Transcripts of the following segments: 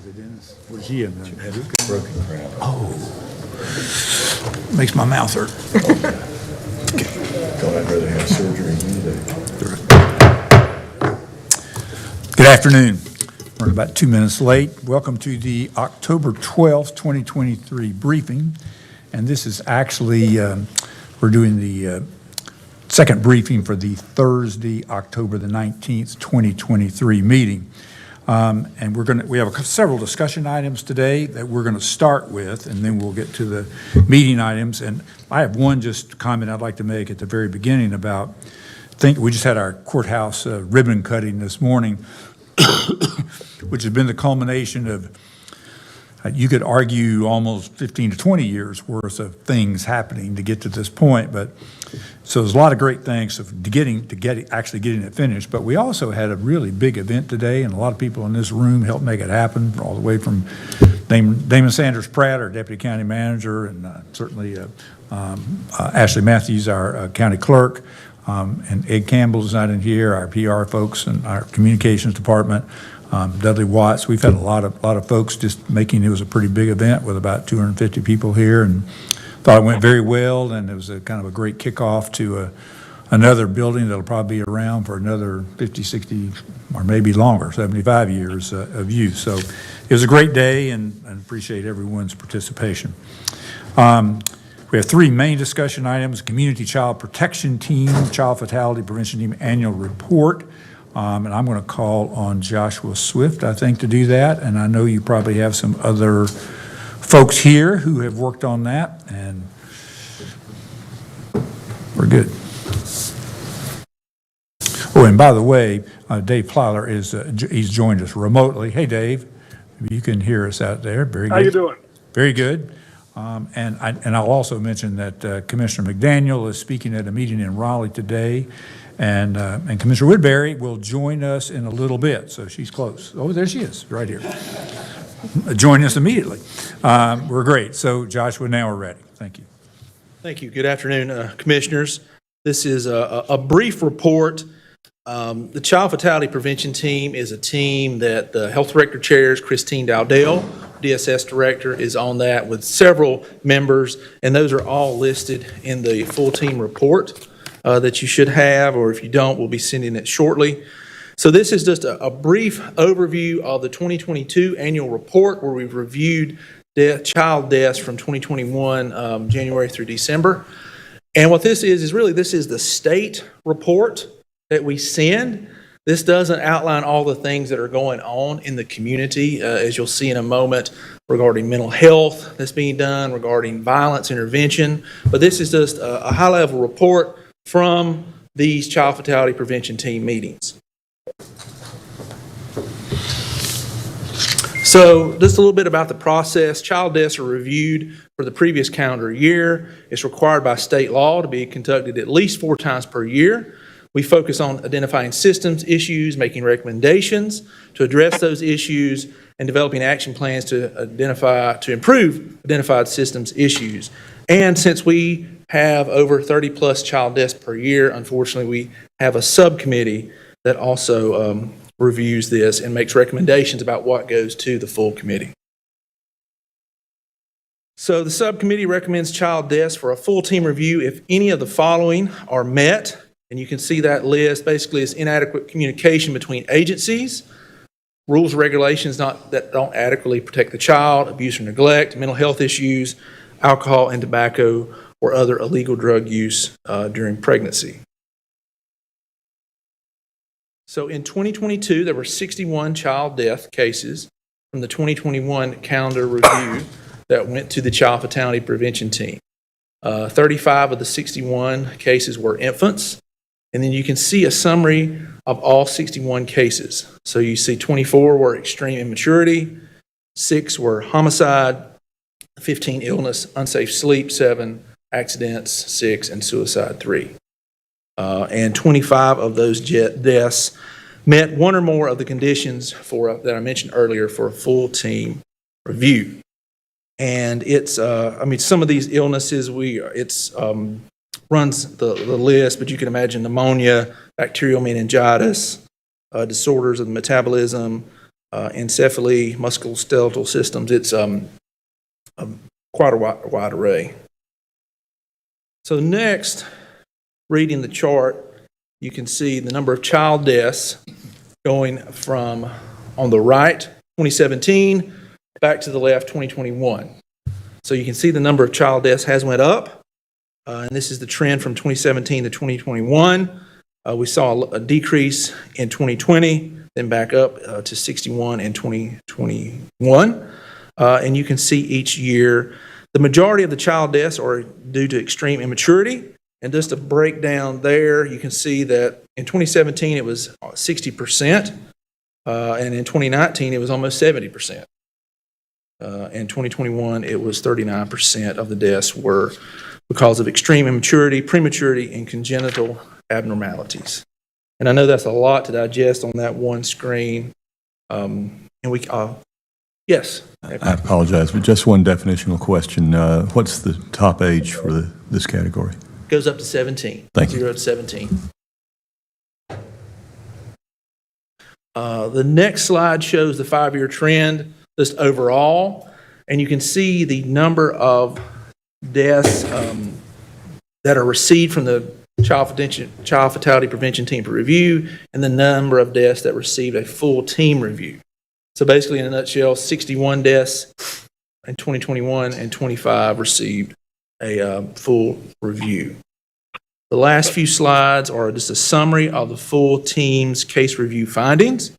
was it, Dennis? What did she have done? Had it? Broken crown. Oh, makes my mouth hurt. Thought I'd rather have surgery any day. Good afternoon. We're about 2 minutes late. Welcome to the October 12th, 2023 briefing. And this is actually, we're doing the second briefing for the Thursday, October the 19th, 2023 meeting. And we have several discussion items today that we're going to start with, and then we'll get to the meeting items. And I have one just comment I'd like to make at the very beginning about, we just had our courthouse ribbon cutting this morning, which has been the culmination of, you could argue, almost 15 to 20 years worth of things happening to get to this point. But so there's a lot of great things of actually getting it finished. But we also had a really big event today, and a lot of people in this room helped make it happen, all the way from Damon Sanders Pratt, our deputy county manager, and certainly Ashley Matthews, our county clerk, and Ed Campbell's not in here, our PR folks and our communications department. Dudley Watts. We've had a lot of folks just making, it was a pretty big event with about 250 people here, and thought it went very well, and it was a kind of a great kickoff to another building that'll probably be around for another 50, 60, or maybe longer, 75 years of use. So it was a great day, and appreciate everyone's participation. We have three main discussion items: Community Child Protection Team, Child Fatality Prevention Team Annual Report. And I'm going to call on Joshua Swift, I think, to do that. And I know you probably have some other folks here who have worked on that, and we're good. Oh, and by the way, Dave Plyler he's joined us remotely. Hey, Dave, you can hear us out there. Very good. How you doing? Very good. And I'll also mention that Commissioner McDaniel is speaking at a meeting in Raleigh today. And Commissioner Woodbury will join us in a little bit, so she's close. Oh, there she is, right here. Join us immediately. We're great. So, Joshua, now we're ready. Thank you. Thank you. Good afternoon, Commissioners. This is a brief report. The Child Fatality Prevention Team is a team that the Health Director chairs. Christine Dowdell, DSS Director, is on that with several members, and those are all listed in the full team report that you should have, or if you don't, we'll be sending it shortly. So this is just a brief overview of the 2022 annual report, where we've reviewed child deaths from 2021 January through December. And what this is really, this is the state report that we send. This doesn't outline all the things that are going on in the community, as you'll see in a moment, regarding mental health that's being done, regarding violence intervention. But this is just a high-level report from these Child Fatality Prevention Team meetings. So just a little bit about the process. Child deaths are reviewed for the previous calendar year. It's required by state law to be conducted at least 4 times per year. We focus on identifying systems issues, making recommendations to address those issues, and developing action plans to improve identified systems issues. And since we have over 30 plus child deaths per year, unfortunately, we have a subcommittee that also reviews this and makes recommendations about what goes to the full committee. So the subcommittee recommends child deaths for a full team review if any of the following are met. And you can see that list. Basically, it's inadequate communication between agencies, rules and regulations that don't adequately protect the child, abuse or neglect, mental health issues, alcohol and tobacco, or other illegal drug use during pregnancy. So in 2022, there were 61 child death cases from the 2021 calendar review that went to the Child Fatality Prevention Team. 35 of the 61 cases were infants. And then you can see a summary of all 61 cases. So you see 24 were extreme immaturity, 6 were homicide, 15 illness, unsafe sleep, 7 accidents, 6, and suicide, 3. And 25 of those deaths met one or more of the conditions that I mentioned earlier for a full team review. And it's, some of these illnesses, runs the list, but you can imagine pneumonia, bacterial meningitis, disorders of the metabolism, encephaly, musculoskeletal systems. It's quite a wide array. So next, reading the chart, you can see the number of child deaths going from, on the right, 2017, back to the left, 2021. So you can see the number of child deaths has went up, and this is the trend from 2017 to 2021. We saw a decrease in 2020, then back up to 61 in 2021. And you can see each year, the majority of the child deaths are due to extreme immaturity. And just to break down there, you can see that in 2017 it was 60%, and in 2019 it was almost 70%. In 2021 it was 39% of the deaths were because of extreme immaturity, prematurity, and congenital abnormalities. And I know that's a lot to digest on that one screen. And we, yes? I apologize, but just one definitional question. What's the top age for this category? Goes up to 17. Thank you. 0 to 17. The next slide shows the 5-year trend, just overall, and you can see the number of deaths that are received from the Child Fatality Prevention Team for review, and the number of deaths that received a full team review. So basically, in a nutshell, 61 deaths in 2021 and 25 received a full review. The last few slides are just a summary of the full team's case review findings.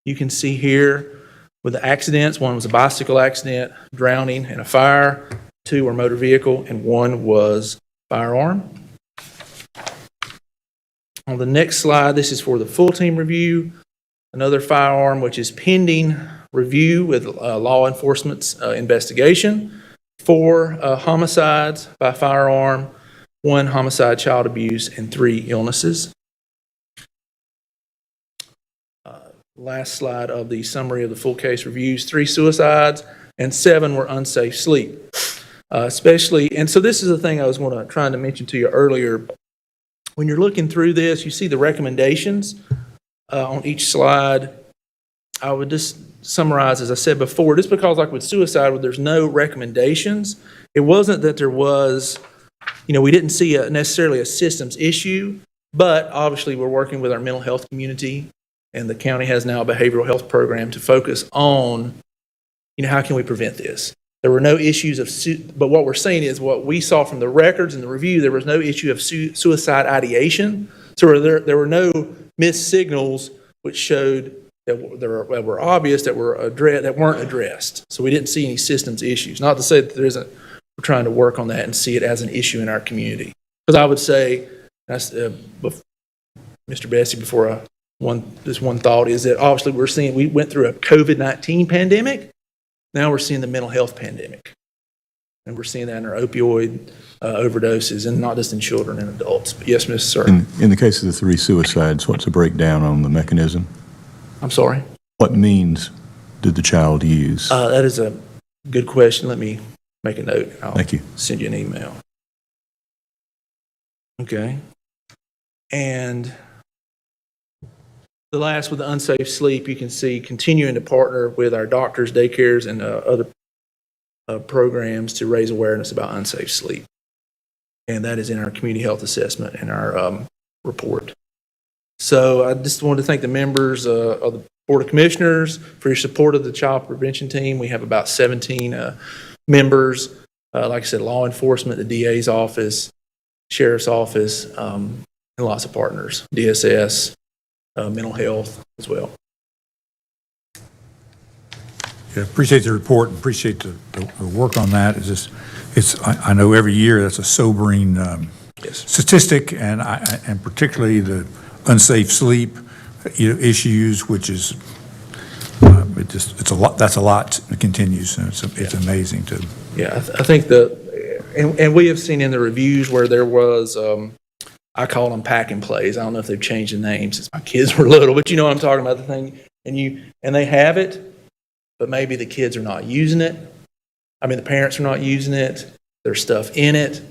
You can see here with the accidents, one was a bicycle accident, drowning, and a fire. 2 were motor vehicle, and 1 was firearm. On the next slide, this is for the full team review. Another firearm, which is pending review with law enforcement's investigation. 4 homicides by firearm, 1 homicide, child abuse, and 3 illnesses. Last slide of the summary of the full case reviews, 3 suicides and 7 were unsafe sleep. Especially, and so this is the thing I was trying to mention to you earlier. When you're looking through this, you see the recommendations on each slide. I would just summarize, as I said before, just because like with suicide, where there's no recommendations, it wasn't that there was, we didn't see necessarily a systems issue, but obviously we're working with our mental health community, and the county has now a behavioral health program to focus on, how can we prevent this? There were no issues but what we're saying is what we saw from the records and the review, there was no issue of suicide ideation. So there were no missed signals which showed that were obvious that weren't addressed. So we didn't see any systems issues. Not to say that there isn't. We're trying to work on that and see it as an issue in our community. Because I would say, that's Mr. Bessie, before this one thought is that obviously we went through a COVID-19 pandemic. Now we're seeing the mental health pandemic. And we're seeing that in our opioid overdoses, and not just in children and adults. But yes, Mr. Sir. In the case of the 3 suicides, what's the breakdown on the mechanism? I'm sorry? What means did the child use? That is a good question. Let me make a note. Thank you. Send you an email. Okay. And the last, with the unsafe sleep, you can see continuing to partner with our doctors, daycares, and other programs to raise awareness about unsafe sleep. And that is in our community health assessment and our report. So I just wanted to thank the members of the Board of Commissioners for your support of the Child Prevention Team. We have about 17 members, like I said, law enforcement, the DA's office, sheriff's office, and lots of partners, DSS, mental health as well. Yeah, appreciate the report and appreciate the work on that. I know every year that's a sobering Yes. statistic, and particularly the unsafe sleep issues, which is it's a lot. That's a lot that continues. And it's amazing to. Yeah, I think and we have seen in the reviews where there was, I call them pack and plays. I don't know if they've changed the names since my kids were little, but you know what I'm talking about, the thing, and they have it, but maybe the kids are not using it. I mean, the parents are not using it. There's stuff in it.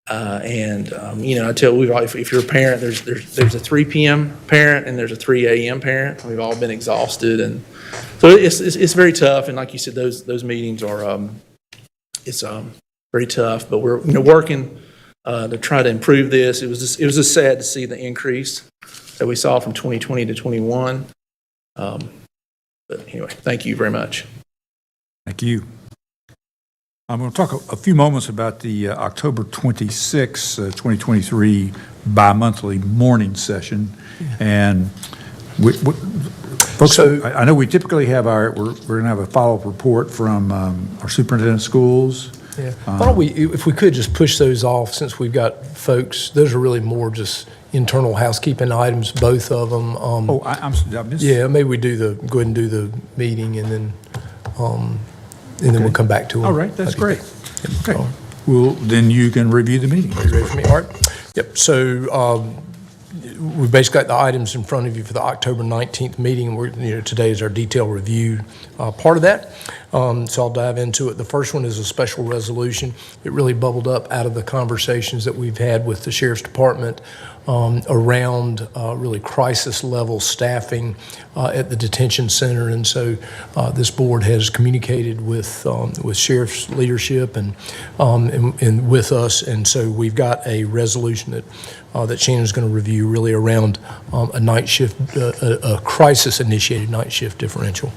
I tell we've all, if you're a parent, there's a 3 p.m. parent and there's a 3 a.m. parent. We've all been exhausted, and so it's very tough. And like you said, those meetings are it's very tough. But we're working to try to improve this. It was just sad to see the increase that we saw from 2020 to 21. But anyway, thank you very much. Thank you. I'm going to talk a few moments about the October 26, 2023 bi-monthly morning session. And folks, I know we typically have we're going to have a follow-up report from our superintendent of schools. Yeah. Why don't we, if we could, just push those off since we've got folks, those are really more just internal housekeeping items, both of them. I missed. Yeah, maybe we go ahead and do the meeting and then we'll come back to them. All right, that's great. Okay. So, Well, then you can review the meeting. are you ready for me? All right. Yep. So we've basically got the items in front of you for the October 19th meeting. Today is our detailed review part of that. So I'll dive into it. The first one is a special resolution. It really bubbled up out of the conversations that we've had with the Sheriff's Department around really crisis level staffing at the detention center. And so this board has communicated with Sheriff's leadership and with us. And so we've got a resolution that Shannon's going to review really around a night shift, a crisis-initiated night shift differential.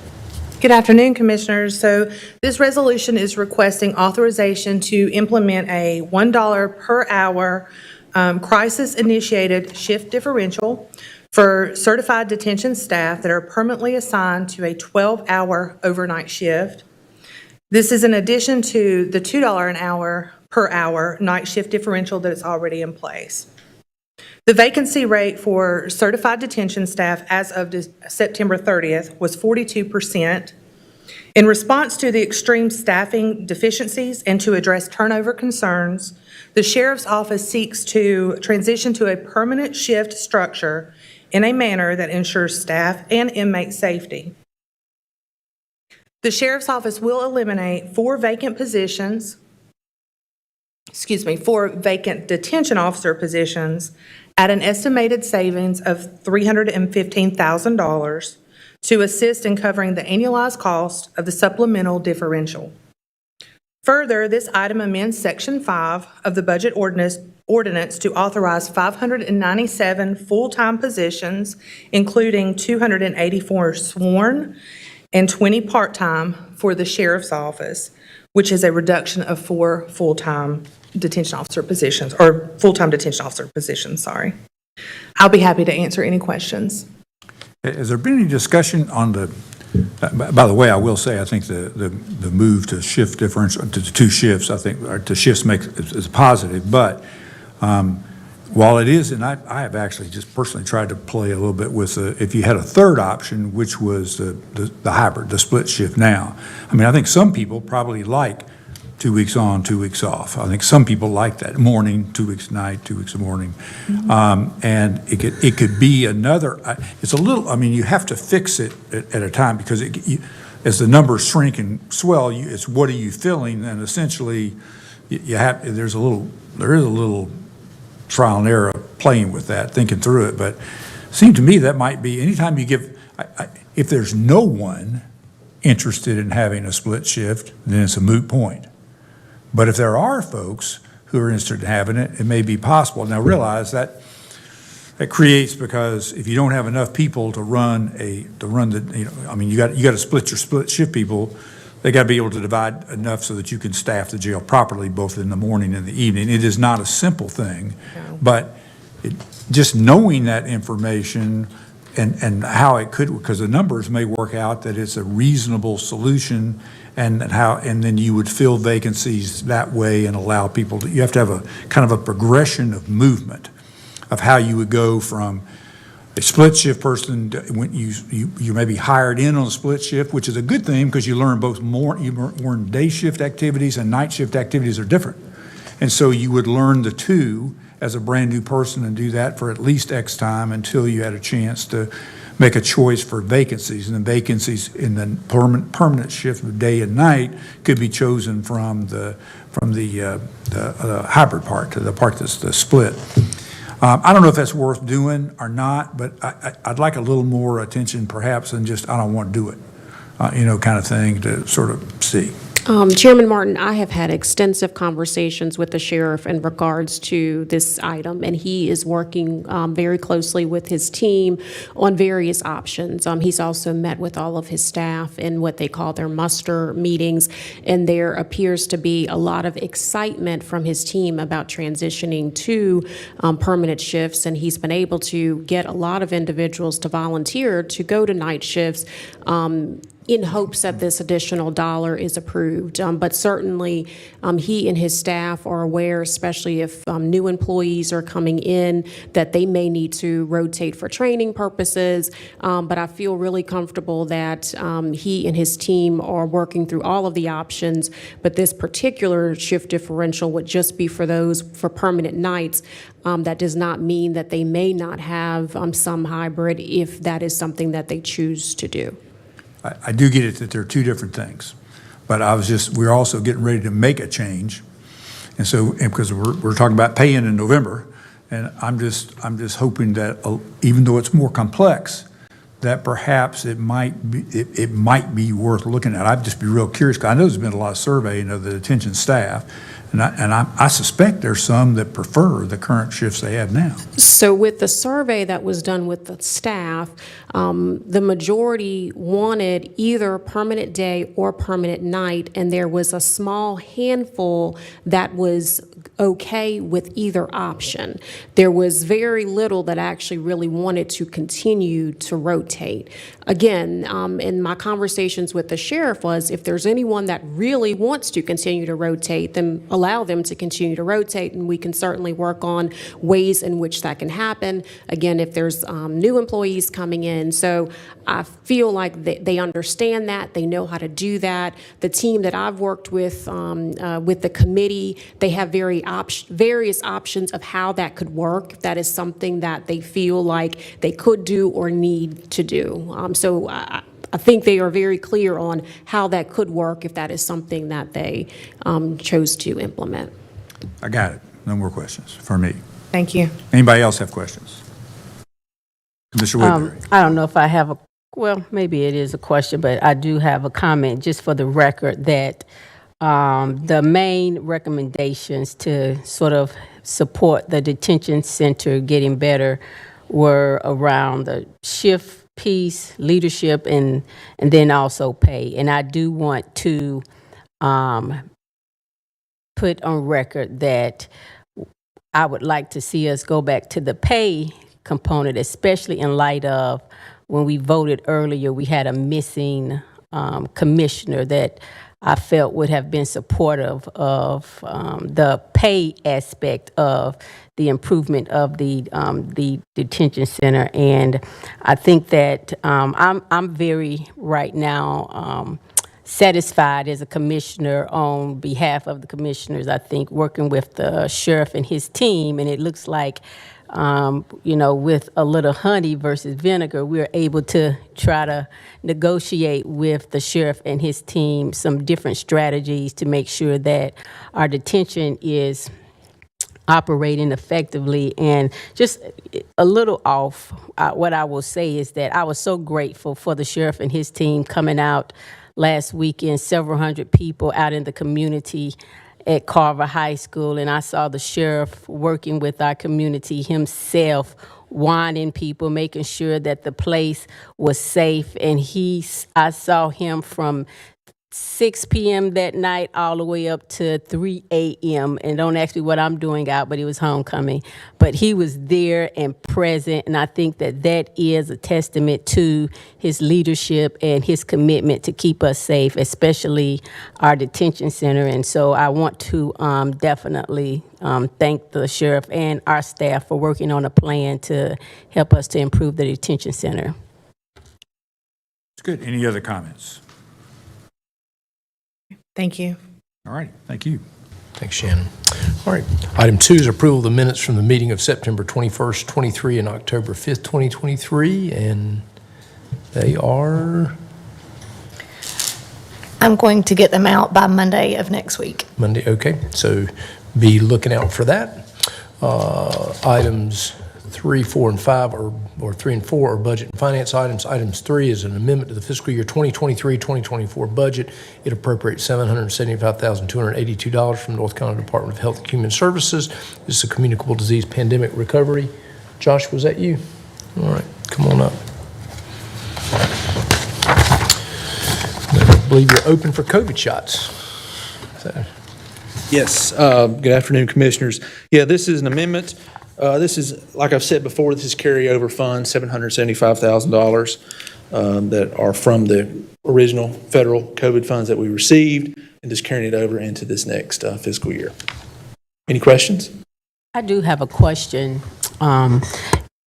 Good afternoon, Commissioners. So this resolution is requesting authorization to implement a $1 per hour crisis-initiated shift differential for certified detention staff that are permanently assigned to a 12-hour overnight shift. This is in addition to the $2 an hour per hour night shift differential that is already in place. The vacancy rate for certified detention staff as of September 30th was 42%. In response to the extreme staffing deficiencies and to address turnover concerns, the Sheriff's Office seeks to transition to a permanent shift structure in a manner that ensures staff and inmate safety. The Sheriff's Office will eliminate 4 vacant detention officer positions at an estimated savings of $315,000 to assist in covering the annualized cost of the supplemental differential. Further, this item amends Section 5 of the Budget Ordinance to authorize 597 full-time positions, including 284 sworn and 20 part-time for the Sheriff's Office, which is a reduction of 4 full-time detention officer positions, or full-time detention officer positions, sorry. I'll be happy to answer any questions. Has there been any discussion on by the way, I will say, I think the move to shift differential to 2 shifts, I think, or to shifts is positive, but while it is, and I have actually just personally tried to play a little bit with if you had a third option, which was the hybrid, the split shift now. I mean, I think some people probably like 2 weeks on, 2 weeks off. I think some people like that morning, 2 weeks night, 2 weeks of morning. And it could be another, it's a little, I mean, you have to fix it at a time because as the numbers shrink and swell, it's what are you filling? And essentially there is a little trial and error playing with that, thinking through it. But it seemed to me that might be, anytime you give, if there's no one interested in having a split shift, then it's a moot point. But if there are folks who are interested in having it, it may be possible. Now realize that creates, because if you don't have enough people to run you got to split your split shift people. They got to be able to divide enough so that you can staff the jail properly, both in the morning and the evening. It is not a simple thing, but just knowing that information and how it could, because the numbers may work out that it's a reasonable solution, and then you would fill vacancies that way and allow people to, you have to have a kind of a progression of movement of how you would go from a split shift person when you may be hired in on a split shift, which is a good thing because you learn you learn day shift activities and night shift activities are different. And so you would learn the two as a brand new person and do that for at least X time until you had a chance to make a choice for vacancies, and the vacancies in the permanent shift of day and night could be chosen from the hybrid part, to the part that's the split. I don't know if that's worth doing or not, but I'd like a little more attention perhaps than just, I don't want to do it, kind of thing to sort of see. Chairman Martin, I have had extensive conversations with the sheriff in regards to this item, and he is working very closely with his team on various options. He's also met with all of his staff in what they call their muster meetings, and there appears to be a lot of excitement from his team about transitioning to permanent shifts, and he's been able to get a lot of individuals to volunteer to go to night shifts in hopes that this additional dollar is approved. But certainly, he and his staff are aware, especially if new employees are coming in, that they may need to rotate for training purposes. But I feel really comfortable that he and his team are working through all of the options. But this particular shift differential would just be for those for permanent nights. That does not mean that they may not have some hybrid if that is something that they choose to do. I do get it that they're two different things, but we're also getting ready to make a change. And so, because we're talking about paying in November, and I'm just hoping that even though it's more complex, that perhaps it might be worth looking at. I'd just be real curious, because I know there's been a lot of surveying of the detention staff, and I suspect there's some that prefer the current shifts they have now. So with the survey that was done with the staff, the majority wanted either permanent day or permanent night, and there was a small handful that was okay with either option. There was very little that actually really wanted to continue to rotate. Again, in my conversations with the sheriff was, if there's anyone that really wants to continue to rotate, then allow them to continue to rotate, and we can certainly work on ways in which that can happen. Again, if there's new employees coming in. So I feel like they understand that, they know how to do that. The team that I've worked with the committee, they have various options of how that could work. If that is something that they feel like they could do or need to do. So I think they are very clear on how that could work if that is something that they chose to implement. I got it. No more questions for me. Thank you. Anybody else have questions? Mr. Woodbury. I don't know if I have maybe it is a question, but I do have a comment just for the record that the main recommendations to sort of support the detention center getting better were around the shift piece, leadership, and then also pay. And I do want to put on record that I would like to see us go back to the pay component, especially in light of when we voted earlier, we had a missing commissioner that I felt would have been supportive of the pay aspect of the improvement of the detention center. And I think that I'm very right now satisfied as a commissioner on behalf of the commissioners. I think working with the sheriff and his team, and it looks like with a little honey versus vinegar, we're able to try to negotiate with the sheriff and his team some different strategies to make sure that our detention is operating effectively. And just a little off, what I will say is that I was so grateful for the sheriff and his team coming out last weekend, several hundred people out in the community at Carver High School, and I saw the sheriff working with our community himself, warning people, making sure that the place was safe. And I saw him from 6 p.m. that night all the way up to 3 a.m. And don't ask me what I'm doing out, but it was homecoming. But he was there and present, and I think that is a testament to his leadership and his commitment to keep us safe, especially our detention center. And so I want to definitely thank the sheriff and our staff for working on a plan to help us to improve the detention center. It's good. Any other comments? Thank you. All right. Thank you. Thanks, Shannon. All right. Item 2 is approval of the minutes from the meeting of September 21st, 23 and October 5th, 2023. And They are I'm going to get them out by Monday of next week. Monday, okay, so be looking out for that. Items 3, 4, and 5 or 3 and 4 are budget and finance items. Items 3 is an amendment to the fiscal year 2023-2024 budget. It appropriates $775,282 from North Carolina Department of Health and Human Services. This is a communicable disease pandemic recovery. Josh, was that you? All right, come on up. I believe you're open for COVID shots. So, Yes, good afternoon, Commissioners. Yeah, this is an amendment. This is, like I've said before, this is carryover funds, $775,000 that are from the original federal COVID funds that we received, and just carrying it over into this next fiscal year. Any questions? I do have a question.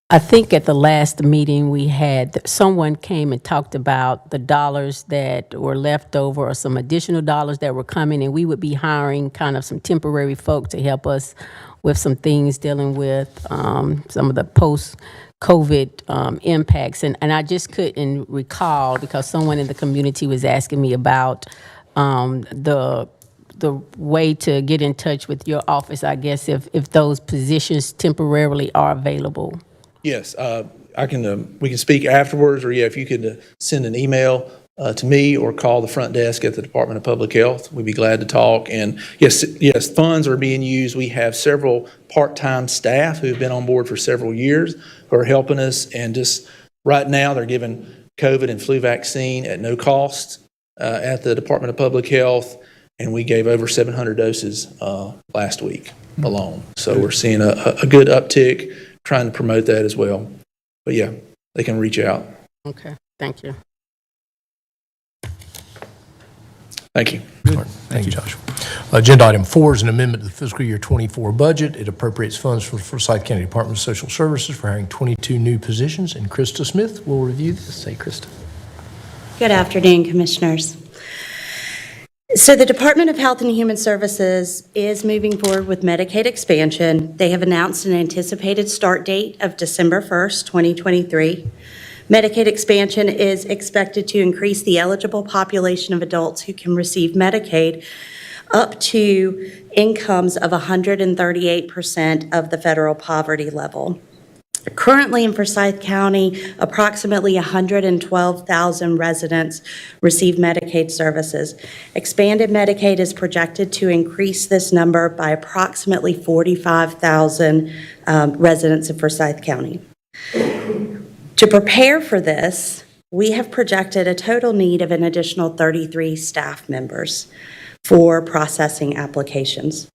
I think at the last meeting we had, someone came and talked about the dollars that were left over or some additional dollars that were coming, and we would be hiring kind of some temporary folk to help us with some things dealing with some of the post-COVID impacts. And I just couldn't recall because someone in the community was asking me about the way to get in touch with your office, I guess, if those positions temporarily are available. Yes, I can. We can speak afterwards, or if you could send an email to me or call the front desk at the Department of Public Health, we'd be glad to talk. And yes, funds are being used. We have several part-time staff who have been on board for several years who are helping us. And just right now, they're giving COVID and flu vaccine at no cost at the Department of Public Health, and we gave over 700 doses last week alone. So we're seeing a good uptick. Trying to promote that as well. But yeah, they can reach out. Okay, thank you. Thank you. all right, thank you, Josh. Agenda item 4 is an amendment to the fiscal year 24 budget. It appropriates funds for the Forsyth County Department of Social Services for hiring 22 new positions. And Krista Smith will review this. Say, Krista. Good afternoon, Commissioners. So the Department of Health and Human Services is moving forward with Medicaid expansion. They have announced an anticipated start date of December 1st, 2023. Medicaid expansion is expected to increase the eligible population of adults who can receive Medicaid up to incomes of 138% of the federal poverty level. Currently in Forsyth County, approximately 112,000 residents receive Medicaid services. Expanded Medicaid is projected to increase this number by approximately 45,000 residents of Forsyth County. To prepare for this, we have projected a total need of an additional 33 staff members for processing applications.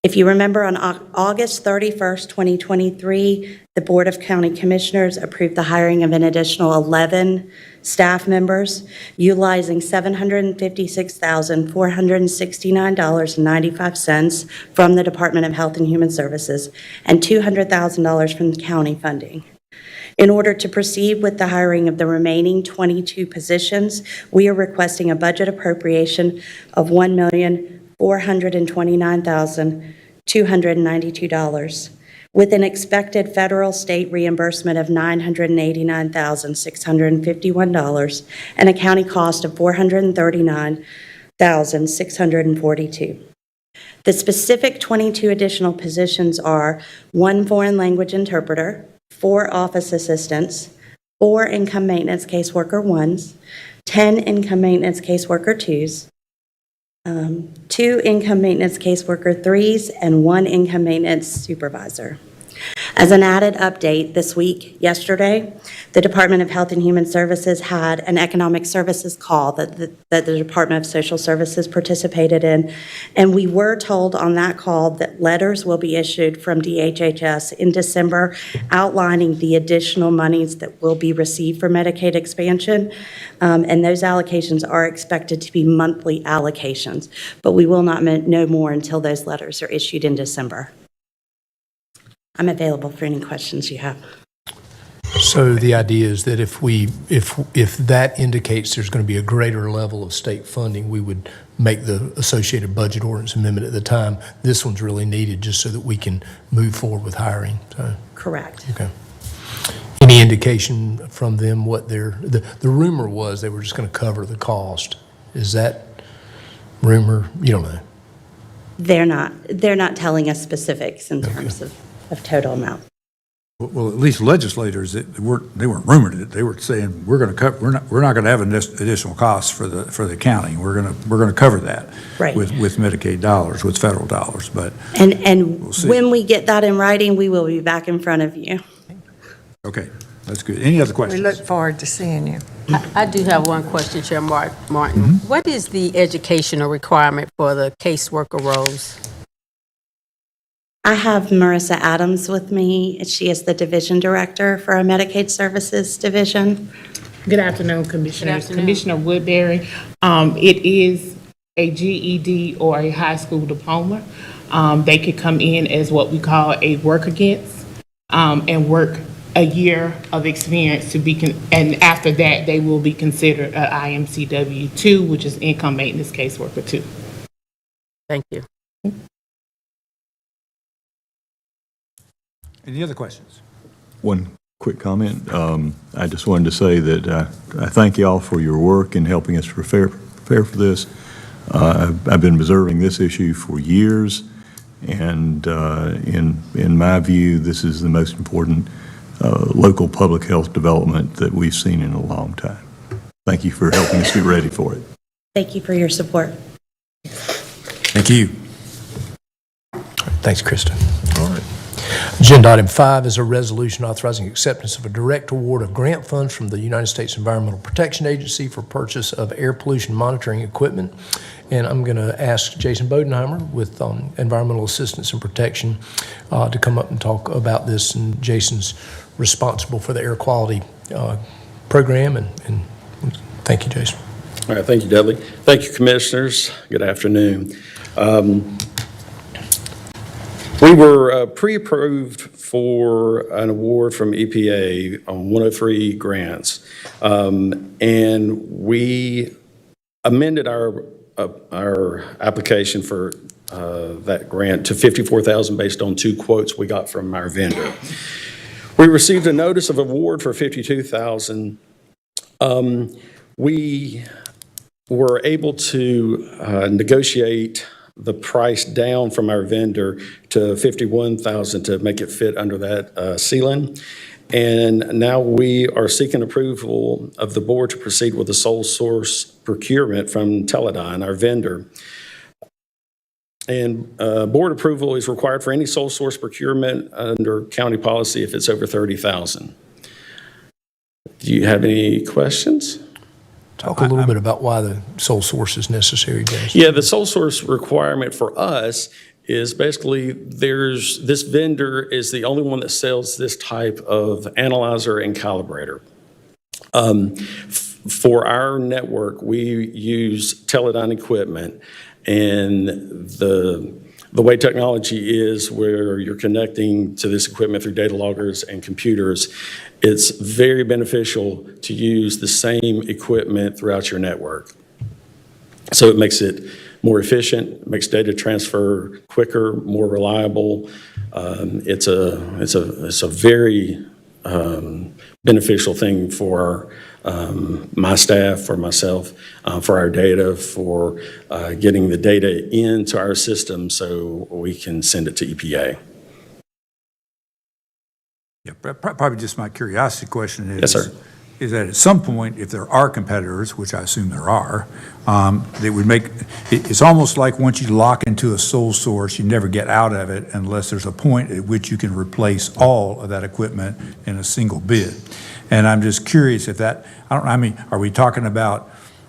If you remember, on August 31st, 2023, the Board of County Commissioners approved the hiring of an additional 11 staff members, utilizing $756,469.95 from the Department of Health and Human Services and $200,000 from the county funding. In order to proceed with the hiring of the remaining 22 positions, we are requesting a budget appropriation of $1,429,292, with an expected federal state reimbursement of $989,651 and a county cost of $439,642. The specific 22 additional positions are 1 foreign language interpreter, 4 office assistants, 4 income maintenance caseworker 1s, 10 income maintenance caseworker 2s, 2 income maintenance caseworker 3s, and 1 income maintenance supervisor. As an added update, this week, yesterday, the Department of Health and Human Services had an economic services call that the Department of Social Services participated in, and we were told on that call that letters will be issued from DHHS in December outlining the additional monies that will be received for Medicaid expansion, and those allocations are expected to be monthly allocations, but we will not know more until those letters are issued in December. I'm available for any questions you have. So the idea is that if that indicates there's going to be a greater level of state funding, we would make the associated budget ordinance amendment at the time. This one's really needed just so that we can move forward with hiring. So, Correct. okay. Any indication from them what the rumor was they were just going to cover the cost. Is that rumor? You don't know. They're not telling us specifics in terms of total amount. Well, at least legislators, they weren't rumored it. They were saying, we're not going to have additional costs for the county. We're going to cover that Right. with Medicaid dollars, with federal dollars, but, And We'll see. when we get that in writing, we will be back in front of you. okay, that's good. Any other We questions? look forward to seeing you. I do have one question, Chair Martin. What is the educational requirement for the caseworker roles? I have Marissa Adams with me. She is the Division Director for our Medicaid Services Division. Good afternoon, Commissioners. Good afternoon. Commissioner Woodbury. It is a GED or a high school diploma. They could come in as what we call a work against and work a year of experience to be, and after that, they will be considered a IMCW 2, which is Income Maintenance Caseworker 2. Thank you. Any other questions? One quick comment. I just wanted to say that I thank y'all for your work in helping us prepare for this. I've been observing this issue for years, and in my view, this is the most important local public health development that we've seen in a long time. Thank you for helping us get ready for it. Thank you for your support. Thank you. Thanks, Kristen. All right. Agenda item 5 is a resolution authorizing acceptance of a direct award of grant funds from the United States Environmental Protection Agency for purchase of air pollution monitoring equipment. And I'm going to ask Jason Bodenheimer with Environmental Assistance and Protection to come up and talk about this. And Jason's responsible for the air quality program. And thank you, Jason. All right, thank you, Dudley. Thank you, Commissioners. Good afternoon. We were pre-approved for an award from EPA on 103 grants, and we amended our application for that grant to $54,000 based on 2 quotes we got from our vendor. We received a notice of award for $52,000. We were able to negotiate the price down from our vendor to $51,000 to make it fit under that ceiling. And now we are seeking approval of the board to proceed with the sole source procurement from Teledyne, our vendor. And board approval is required for any sole source procurement under county policy if it's over $30,000. Do you have any questions? Talk a little bit about why the sole source is necessary, Jason. Yeah, the sole source requirement for us is basically this vendor is the only one that sells this type of analyzer and calibrator. For our network, we use Teledyne equipment, and the way technology is where you're connecting to this equipment through data loggers and computers, it's very beneficial to use the same equipment throughout your network. So it makes it more efficient, makes data transfer quicker, more reliable. It's a very beneficial thing for my staff, for myself, for our data, for getting the data into our system so we can send it to EPA. Yeah, probably just my curiosity question is. Yes, sir. Is that at some point, if there are competitors, which I assume there are, they would make, it's almost like once you lock into a sole source, you never get out of it unless there's a point at which you can replace all of that equipment in a single bid. And I'm just curious if that, I mean, are we talking about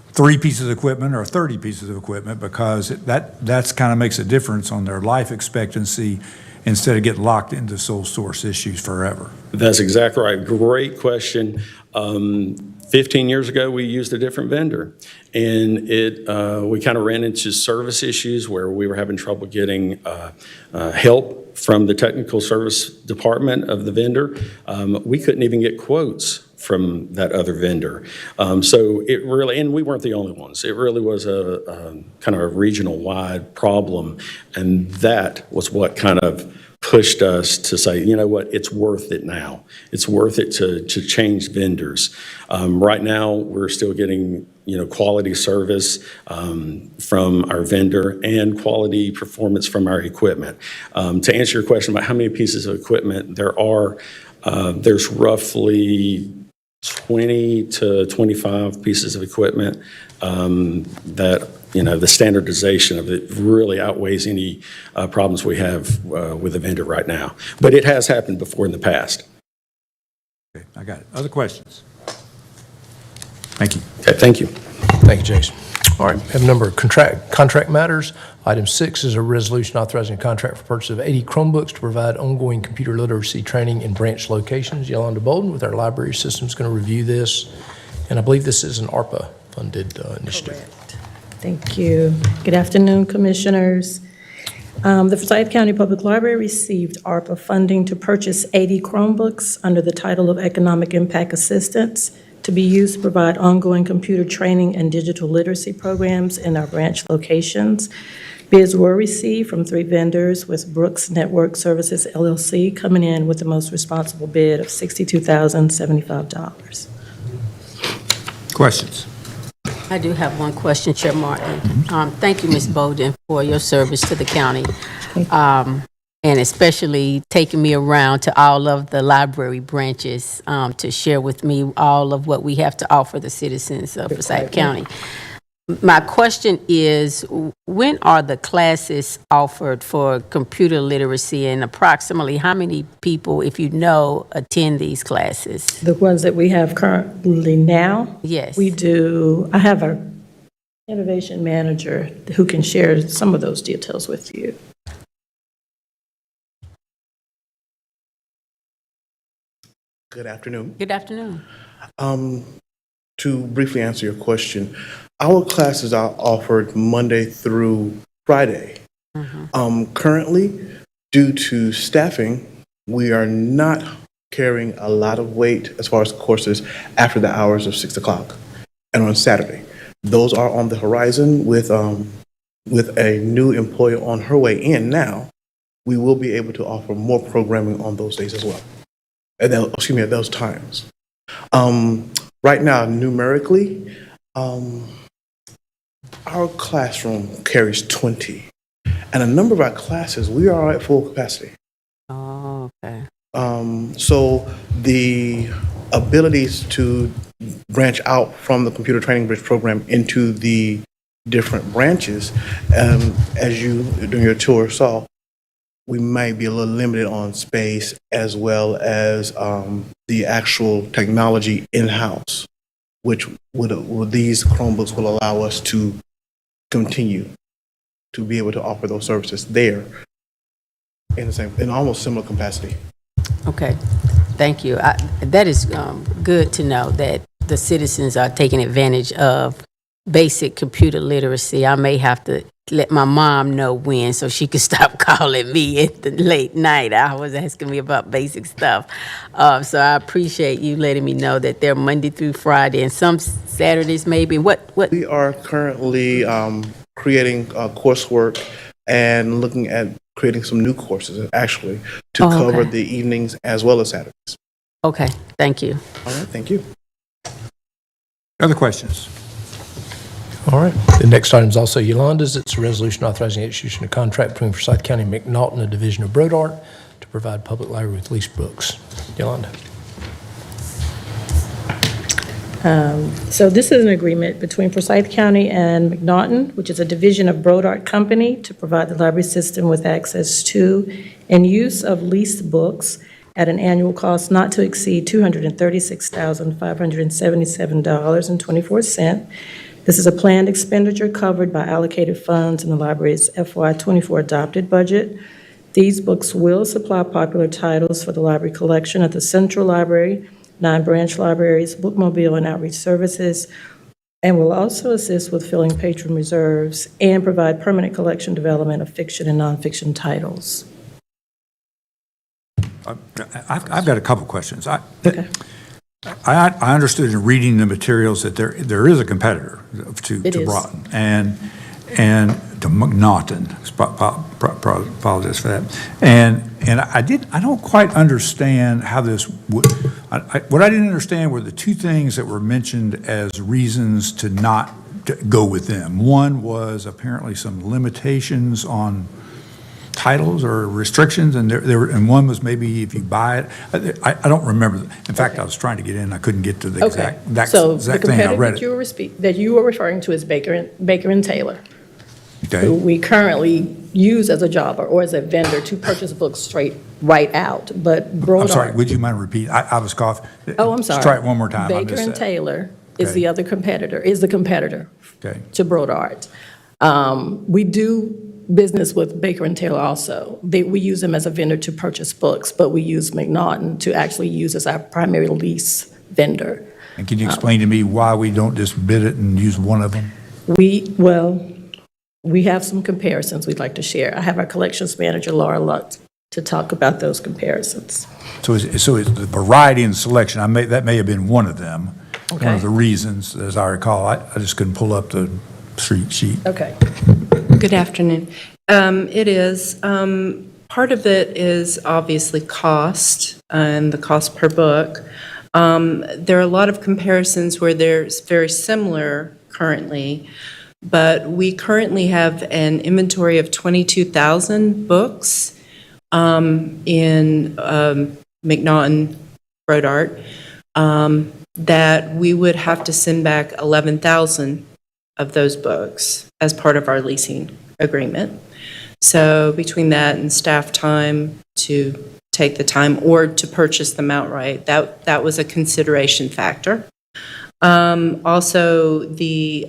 3 pieces of equipment or 30 pieces of equipment? Because that's kind of makes a difference on their life expectancy instead of getting locked into sole source issues forever. That's exactly right. Great question. 15 years ago, we used a different vendor, and we kind of ran into service issues where we were having trouble getting help from the technical service department of the vendor. We couldn't even get quotes from that other vendor. So it really, and we weren't the only ones. It really was a kind of a regional wide problem, and that was what kind of pushed us to say, you know what, it's worth it now. It's worth it to change vendors. Right now, we're still getting, quality service from our vendor and quality performance from our equipment. To answer your question about how many pieces of equipment there are, there's roughly 20 to 25 pieces of equipment that, the standardization of it really outweighs any problems we have with the vendor right now. But it has happened before in the past. Okay, I got it. Other questions? Thank you. Okay, thank you. Thank you, Jason. All right, we have a number of contract matters. Item 6 is a resolution authorizing a contract for purchase of 80 Chromebooks to provide ongoing computer literacy training in branch locations. Yolanda Bolden with our library system is going to review this, and I believe this is an ARPA-funded initiative. Thank you. Good afternoon, Commissioners. The Forsyth County Public Library received ARPA funding to purchase 80 Chromebooks under the title of Economic Impact Assistance to be used to provide ongoing computer training and digital literacy programs in our branch locations. Bids were received from 3 vendors, with Brooks Network Services, LLC, coming in with the most responsible bid of $62,075. Questions? I do have one question, Chair Martin. Thank you, Ms. Bolden, for your service to the county, and especially taking me around to all of the library branches to share with me all of what we have to offer the citizens of Forsyth County. My question is, when are the classes offered for computer literacy, and approximately how many people, if you know, attend these classes? The ones that we have currently now? Yes. We do. I have our innovation manager who can share some of those details with you. Good afternoon. Good afternoon. To briefly answer your question, our classes are offered Monday through Friday. Currently, due to staffing, we are not carrying a lot of weight as far as courses after the hours of 6 o'clock and on Saturday. Those are on the horizon with a new employee on her way in now. We will be able to offer more programming on those days as well. At those times. Right now, numerically, our classroom carries 20. And a number of our classes, we are at full capacity. Oh, okay. So the abilities to branch out from the computer training bridge program into the different branches, as you, during your tour, saw, we might be a little limited on space as well as the actual technology in-house, which these Chromebooks will allow us to continue to be able to offer those services there in almost similar capacity. Okay, thank you. That is good to know that the citizens are taking advantage of basic computer literacy. I may have to let my mom know when so she could stop calling me at the late night hours asking me about basic stuff. So I appreciate you letting me know that they're Monday through Friday and some Saturdays maybe. What? We are currently creating coursework and looking at creating some new courses actually to cover the evenings as well as Saturdays. Okay, thank you. All right, thank you. Other questions? All right. The next item is also Yolanda's. It's a resolution authorizing the execution of contract between Forsyth County and McNaughton, a division of Brodart, to provide public library with leased books. Yolanda. So this is an agreement between Forsyth County and McNaughton, which is a division of Brodart Company, to provide the library system with access to and use of leased books at an annual cost not to exceed $236,577.24. This is a planned expenditure covered by allocated funds in the library's FY24 adopted budget. These books will supply popular titles for the library collection at the Central Library, 9 branch libraries, bookmobile and outreach services, and will also assist with filling patron reserves and provide permanent collection development of fiction and nonfiction titles. I've got a couple questions. Okay. I understood in reading the materials that there is a competitor to It is. Broughton and to McNaughton, apologize for that. And I don't quite understand how this would, what I didn't understand were the two things that were mentioned as reasons to not to go with them. One was apparently some limitations on titles or restrictions, and and one was maybe if you buy it. I don't remember. In fact, I was trying to get in, I couldn't get to the Okay, exact so the exact thing. I competitor read that it. that you were referring to is Baker and Taylor, who Okay, we currently use as a job or as a vendor to purchase books straight right out, but Broad I'm sorry, Art. would you mind repeating? I was coughing. Oh, I'm sorry. Let's try it one more time. I Baker missed and that. Taylor is Okay. the other competitor, is the competitor Okay. to Broad Art. We do business with Baker and Taylor also. We use them as a vendor to purchase books, but we use McNaughton to actually use as our primary lease vendor. And can you explain to me why we don't just bid it and use one of them? We have some comparisons we'd like to share. I have our collections manager, Laura Lutz, to talk about those comparisons. So it's the variety and selection. That may have been one of them, one Okay. of the reasons, as I recall. I just couldn't pull up the street sheet. Okay. Good afternoon. It is, part of it is obviously cost and the cost per book. There are a lot of comparisons where there's very similar currently, but we currently have an inventory of 22,000 books in McNaughton Broad Art that we would have to send back 11,000 of those books as part of our leasing agreement. So between that and staff time to take the time or to purchase them outright, that was a consideration factor. Also, the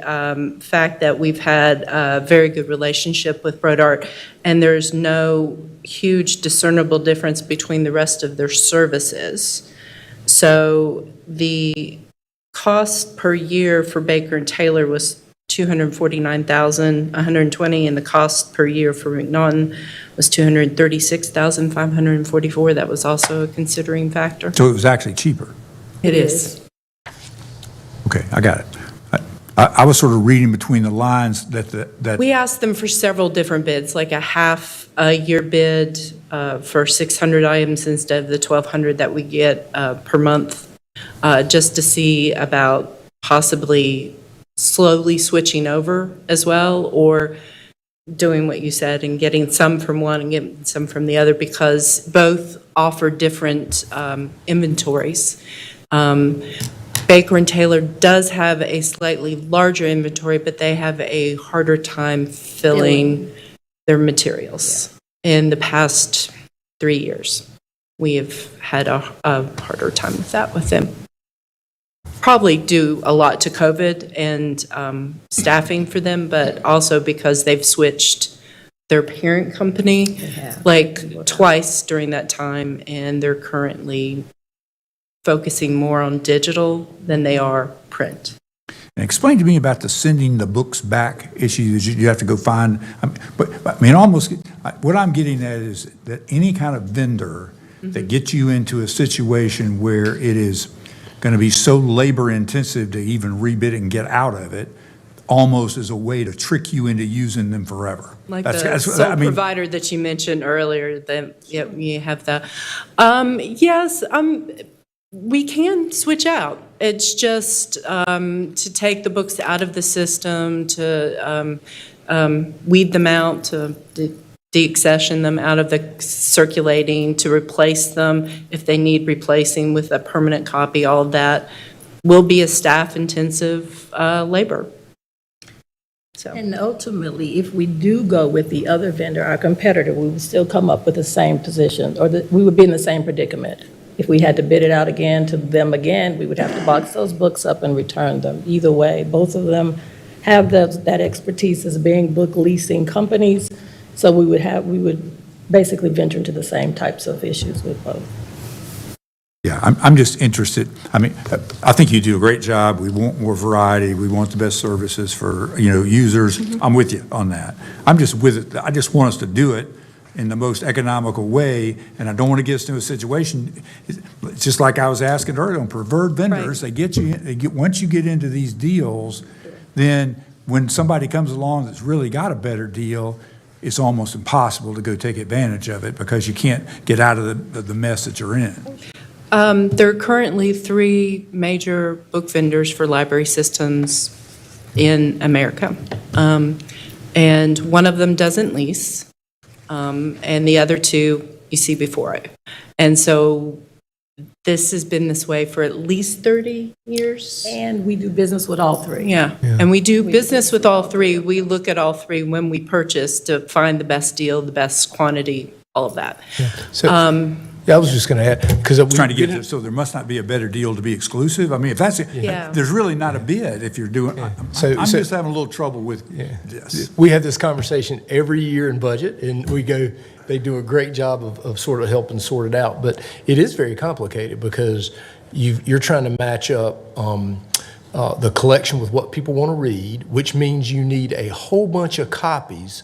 fact that we've had a very good relationship with Broad Art, and there's no huge discernible difference between the rest of their services. So the cost per year for Baker and Taylor was $249,120, and the cost per year for McNaughton was $236,544. That was also a considering factor. So it was actually cheaper. It is. Okay, I got it. I was sort of reading between the lines that We asked them for several different bids, like a half-a-year bid for 600 items instead of the 1,200 that we get per month, just to see about possibly slowly switching over as well, or doing what you said and getting some from one and getting some from the other, because both offer different inventories. Baker and Taylor does have a slightly larger inventory, but they have a harder time filling their materials. In the past 3 years, we have had a harder time with that with them. Probably due a lot to COVID and staffing for them, but also because they've switched their parent company like twice during that time, and they're currently focusing more on digital than they are print. And explain to me about the sending the books back issue that you have to go find. Almost, what I'm getting at is that any kind of vendor that gets you into a situation where it is going to be so labor intensive to even rebid it and get out of it, almost as a way to trick you into using them forever. Like the sole provider that you mentioned earlier, you have the, yes, we can switch out. It's just to take the books out of the system, to weed them out, to deaccession them out of the circulating, to replace them if they need replacing with a permanent copy. All of that will be a staff-intensive labor. So. And ultimately, if we do go with the other vendor, our competitor, we would still come up with the same position, or we would be in the same predicament. If we had to bid it out again to them again, we would have to box those books up and return them. Either way, both of them have that expertise as being book leasing companies, so we would basically venture into the same types of issues with both. Yeah, I'm just interested. I think you do a great job. We want more variety. We want the best services for, users. I'm with you on that. I'm just with it. I just want us to do it in the most economical way, and I don't want to get us into a situation, it's just like I was asking earlier on preferred vendors, right. Once you get into these deals, then when somebody comes along that's really got a better deal, it's almost impossible to go take advantage of it because you can't get out of the mess that you're in. There are currently 3 major book vendors for library systems in America. And one of them doesn't lease, and the other 2 you see before it. And so this has been this way for at least 30 years. And we do business with all 3. Yeah, and we do business with all 3. We look at all 3 when we purchase to find the best deal, the best quantity, all of that. So, yeah, I was just going to add, because we Trying to get it, so there must not be a better deal to be exclusive. I mean, if that's, Yeah. there's really not a bid if you're doing, I'm So- just having a little trouble with this. We have this conversation every year in budget, and they do a great job of sort of helping sort it out. But it is very complicated because you're trying to match up the collection with what people want to read, which means you need a whole bunch of copies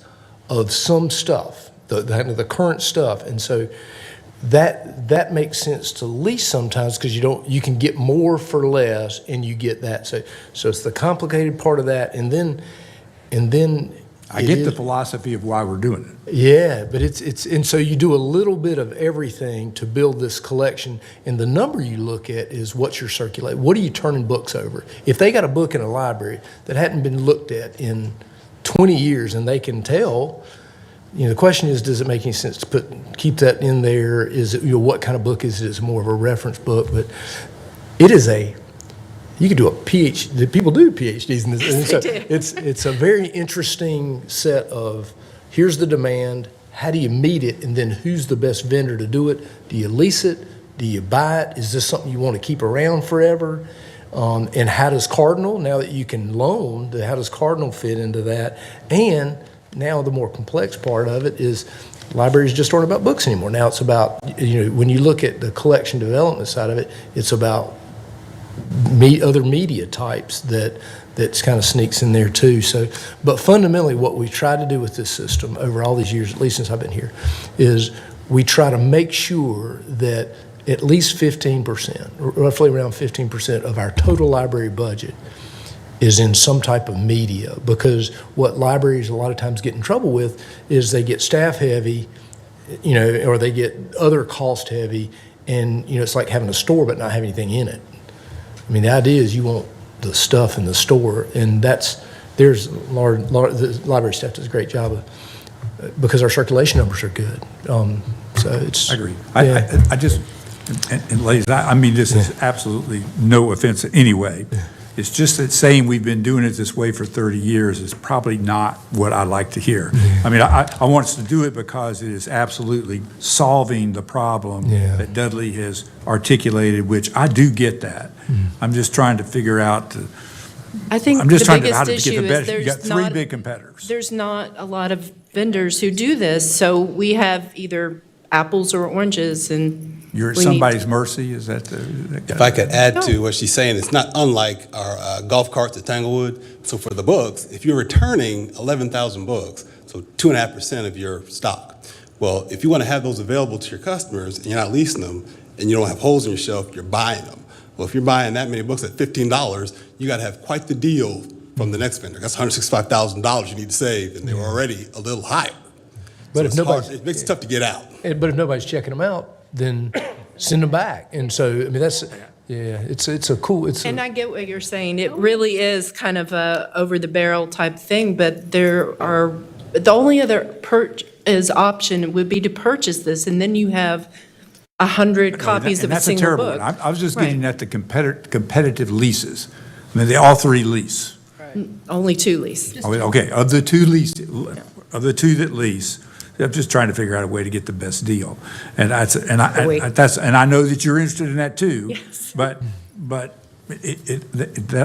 of some stuff, the current stuff. And so that makes sense to lease sometimes because you can get more for less and you get that. So it's the complicated part of that. And then I get the philosophy of why we're doing it. yeah, but and so you do a little bit of everything to build this collection, and the number you look at is what you're circulating. What are you turning books over? If they got a book in a library that hadn't been looked at in 20 years and they can tell, the question is, does it make any sense to keep that in there? Is it, what kind of book is it? Is it more of a reference book? But it is you could do a PhD. People do PhDs in this. Yes, and so they do. it's a very interesting set of, here's the demand, how do you meet it, and then who's the best vendor to do it? Do you lease it? Do you buy it? Is this something you want to keep around forever? And how does Cardinal, now that you can loan, how does Cardinal fit into that? And now the more complex part of it is libraries just aren't about books anymore. Now it's about, when you look at the collection development side of it, it's about other media types that kind of sneaks in there too. So, but fundamentally what we try to do with this system over all these years, at least since I've been here, is we try to make sure that at least 15%, roughly around 15% of our total library budget is in some type of media, because what libraries a lot of times get in trouble with is they get staff heavy, or they get other cost heavy, and it's like having a store but not having anything in it. I mean, the idea is you want the stuff in the store, and the library staff does a great job of, because our circulation numbers are good. So it's. I agree. Yeah. I just, and ladies, I mean, this is absolutely no offense in any way. It's just that saying we've been doing it this way for 30 years is probably not what I like to hear. I mean, I want us to do it because it is absolutely solving the problem that Dudley has articulated, which I do get that. I'm just trying to figure out, I think I'm just the trying to how biggest to get the issue is best. You got there's 3 not, big competitors. there's not a lot of vendors who do this, so we have either apples or oranges, and You're at we need- somebody's mercy, is that the? If I could add to what she's saying, it's not unlike our golf carts at Tanglewood. So for the books, if you're returning 11,000 books, so 2.5% of your stock. Well, if you want to have those available to your customers and you're not leasing them and you don't have holes in your shelf, you're buying them. Well, if you're buying that many books at $15, you got to have quite the deal from the next vendor. That's $165,000 you need to save, and they were already a little higher. But So if it's nobody's- hard. It makes it tough to get out. But if nobody's checking them out, then send them back. And so, I mean, it's a cool, And I get what you're saying. It really is kind of a over-the-barrel type thing, but the only other purchase option would be to purchase this, and then you have 100 copies of a single And that's a terrible book. one. I was just Right. getting at the competitive leases. I mean, they all 3 lease. Only 2 lease. Okay, of the 2 that lease, I'm just trying to figure out a way to get the best deal. And I know that you're interested in that too. Yes. But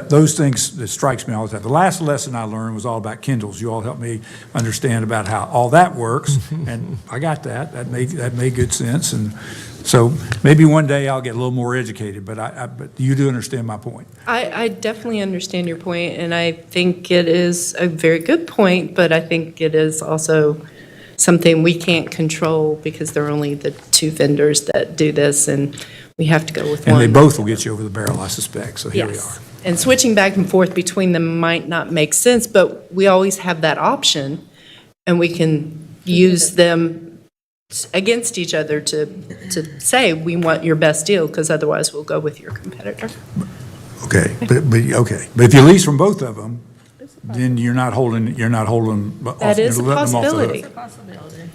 those things, that strikes me all the time. The last lesson I learned was all about Kindles. You all helped me understand about how all that works, and I got that. That made good sense. And so maybe one day I'll get a little more educated, but you do understand my point. I definitely understand your point, and I think it is a very good point, but I think it is also something we can't control because there are only the 2 vendors that do this, and we have to go with one. And they both will get you over the barrel, I suspect, so here we Yes. are. And switching back and forth between them might not make sense, but we always have that option, and we can use them against each other to say, we want your best deal, because otherwise we'll go with your competitor. Okay, but if you lease from both of them, then you're not holding. That is a possibility.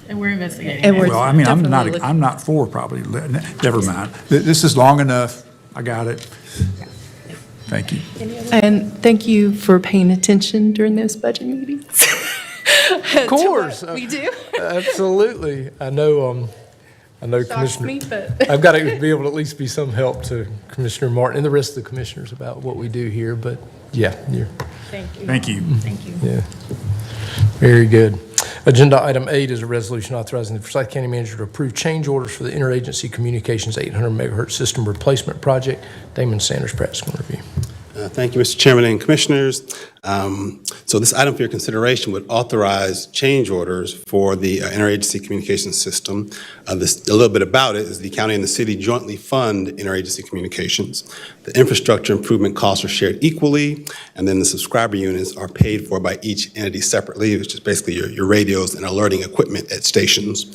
And we're investigating. And we're Well, I mean, definitely looking- I'm not for probably, never mind. This is long enough. I got it. Thank you. And thank you for paying attention during those budget meetings. Of course. We do. Absolutely. I know Shocks Commissioner. me, but. I've got to be able to at least be some help to Commissioner Martin and the rest of the commissioners about what we do here, but yeah, Thank you. yeah. Very good. Agenda item 8 is a resolution authorizing the Forsyth County Manager to approve change orders for the Interagency Communications 800 megahertz system replacement project. Damon Sanders, Pratt's going to review. Thank you, Mr. Chairman and Commissioners. So this item for your consideration would authorize change orders for the interagency communications system. A little bit about it is the county and the city jointly fund interagency communications. The infrastructure improvement costs are shared equally, and then the subscriber units are paid for by each entity separately, which is basically your radios and alerting equipment at stations.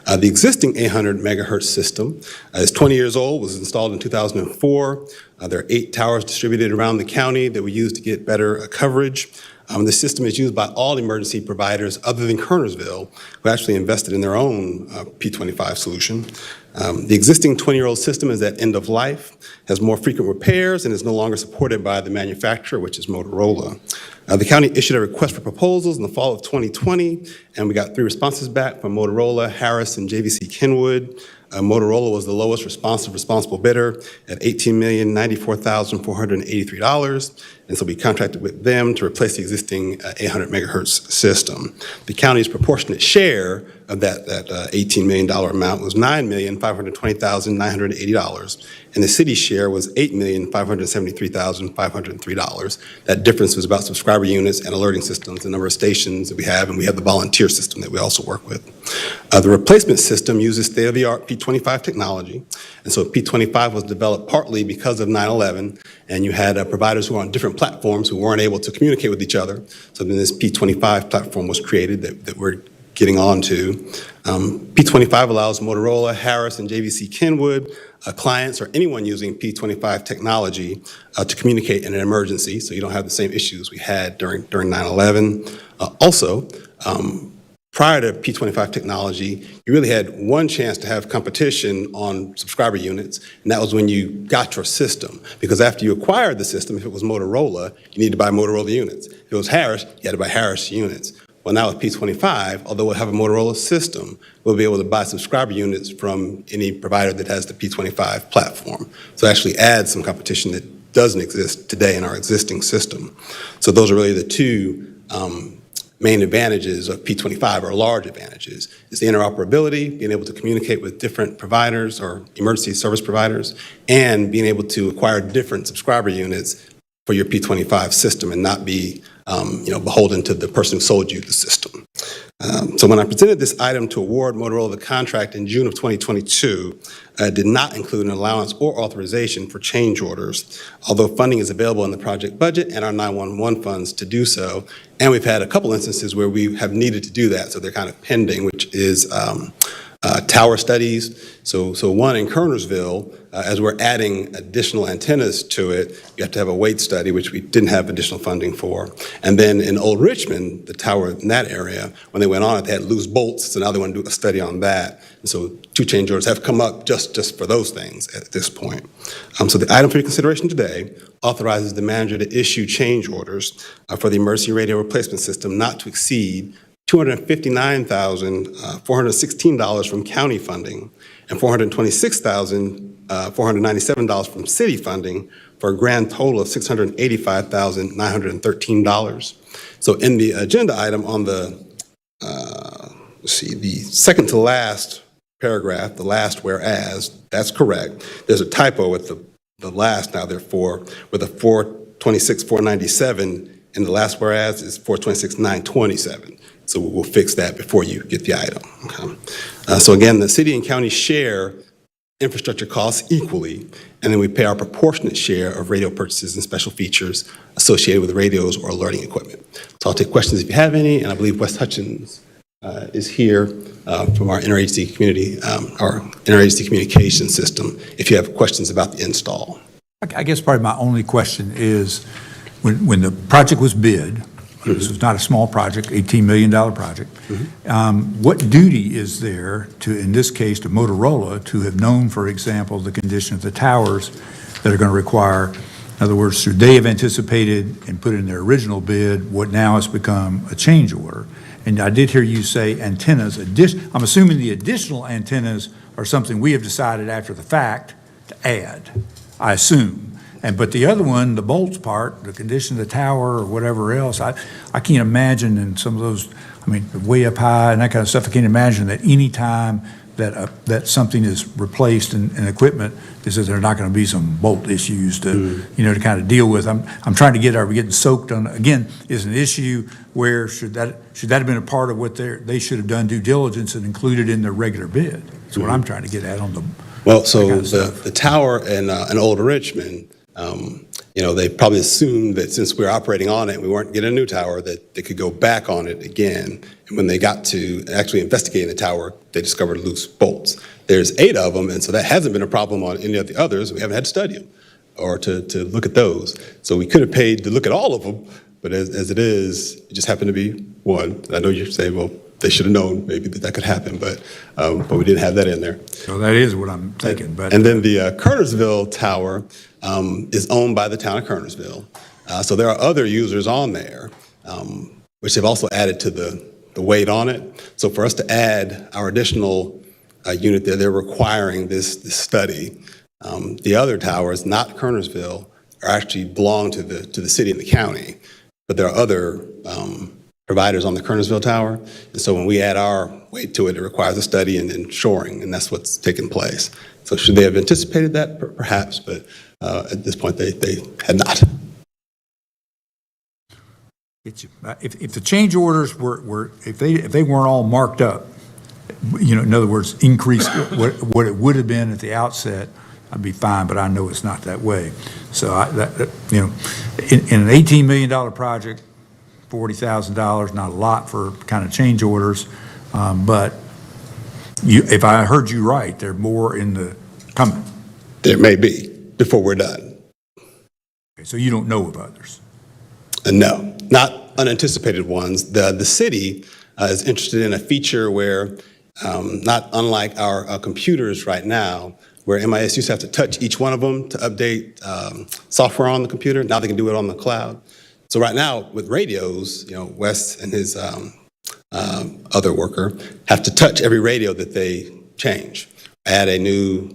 The existing 800 megahertz system is 20 years old, was installed in 2004. There are 8 towers distributed around the county that we use to get better coverage. The system is used by all emergency providers other than Kernersville, who actually invested in their own P25 solution. The existing 20-year-old system is at end of life, has more frequent repairs, and is no longer supported by the manufacturer, which is Motorola. The county issued a request for proposals in the fall of 2020, and we got 3 responses back from Motorola, Harris, and JVC Kenwood. Motorola was the lowest responsible bidder at $18,094,483, and so we contracted with them to replace the existing 800 megahertz system. The county's proportionate share of that $18 million amount was $9,520,980, and the city's share was $8,573,503. That difference was about subscriber units and alerting systems, the number of stations that we have, and we have the volunteer system that we also work with. The replacement system uses state-of-the-art P25 technology, and so P25 was developed partly because of 9/11, and you had providers who were on different platforms who weren't able to communicate with each other. So then this P25 platform was created that we're getting on to. P25 allows Motorola, Harris, and JVC Kenwood clients or anyone using P25 technology to communicate in an emergency, so you don't have the same issues we had during 9/11. Also, prior to P25 technology, you really had one chance to have competition on subscriber units, and that was when you got your system. Because after you acquired the system, if it was Motorola, you needed to buy Motorola units. If it was Harris, you had to buy Harris units. Well, now with P25, although we'll have a Motorola system, we'll be able to buy subscriber units from any provider that has the P25 platform. So it actually adds some competition that doesn't exist today in our existing system. So those are really the 2 main advantages of P25, or large advantages, is the interoperability, being able to communicate with different providers or emergency service providers, and being able to acquire different subscriber units for your P25 system and not be beholden to the person who sold you the system. So when I presented this item to award Motorola the contract in June of 2022, it did not include an allowance or authorization for change orders, although funding is available in the project budget and our 911 funds to do so. And we've had a couple instances where we have needed to do that, so they're kind of pending, which is tower studies. So one in Kernersville, as we're adding additional antennas to it, you have to have a weight study, which we didn't have additional funding for. And then in Old Richmond, the tower in that area, when they went on it, they had loose bolts, so now they want to do a study on that. And so 2 change orders have come up just for those things at this point. So the item for your consideration today authorizes the manager to issue change orders for the emergency radio replacement system not to exceed $259,416 from county funding and $426,497 from city funding, for a grand total of $685,913. So in the agenda item on the, the second to last paragraph, the last whereas, that's correct. There's a typo with the last now, therefore, with a 426,497, and the last whereas is 426,927. So we'll fix that before you get the item. Okay. So again, the city and county share infrastructure costs equally, and then we pay our proportionate share of radio purchases and special features associated with radios or alerting equipment. So I'll take questions if you have any, and I believe Wes Hutchins is here from our interagency community, our interagency communication system, if you have questions about the install. I guess probably my only question is, when the project was bid, this was not a small project, $18 million project, what duty is there to, in this case, to Motorola to have known, for example, the condition of the towers that are going to require, in other words, should they have anticipated and put in their original bid what now has become a change order? And I did hear you say antennas. I'm assuming the additional antennas are something we have decided after the fact to add, I assume. But the other one, the bolts part, the condition of the tower or whatever else, I can't imagine in some of those, I mean, way up high and that kind of stuff, I can't imagine that any time that something is replaced in equipment, is that there are not going to be some bolt issues to, to kind of deal with. I'm trying to get, are we getting soaked on, again, is an issue where should that have been a part of what they should have done due diligence and included in their regular bid? That's what I'm trying to get at on the. Well, so the tower in Old Richmond, they probably assumed that since we were operating on it, we weren't getting a new tower, that they could go back on it again. And when they got to actually investigating the tower, they discovered loose bolts. There's 8 of them, and so that hasn't been a problem on any of the others. We haven't had to study them or to look at those. So we could have paid to look at all of them, but as it is, it just happened to be one. And I know you're saying, well, they should have known maybe that could happen, but we didn't have that in there. So that is what I'm thinking. But and then the Kernersville Tower is owned by the town of Kernersville. So there are other users on there, which have also added to the weight on it. So for us to add our additional unit there, they're requiring this study. The other towers, not Kernersville, are actually belong to the city and the county, but there are other providers on the Kernersville Tower. And so when we add our weight to it, it requires a study and then shoring, and that's what's taken place. So should they have anticipated that? Perhaps, but at this point, they had not. If the change orders were if they weren't all marked up, in other words, increase what it would have been at the outset, I'd be fine, but I know it's not that way. So in an $18 million project, $40,000, not a lot for kind of change orders, but if I heard you right, there are more in the coming. There may be before we're done. Okay, so you don't know of others? No, not unanticipated ones. The city is interested in a feature where, not unlike our computers right now, where MIS used to have to touch each one of them to update software on the computer. Now they can do it on the cloud. So right now with radios, Wes and his other worker have to touch every radio that they change, add a new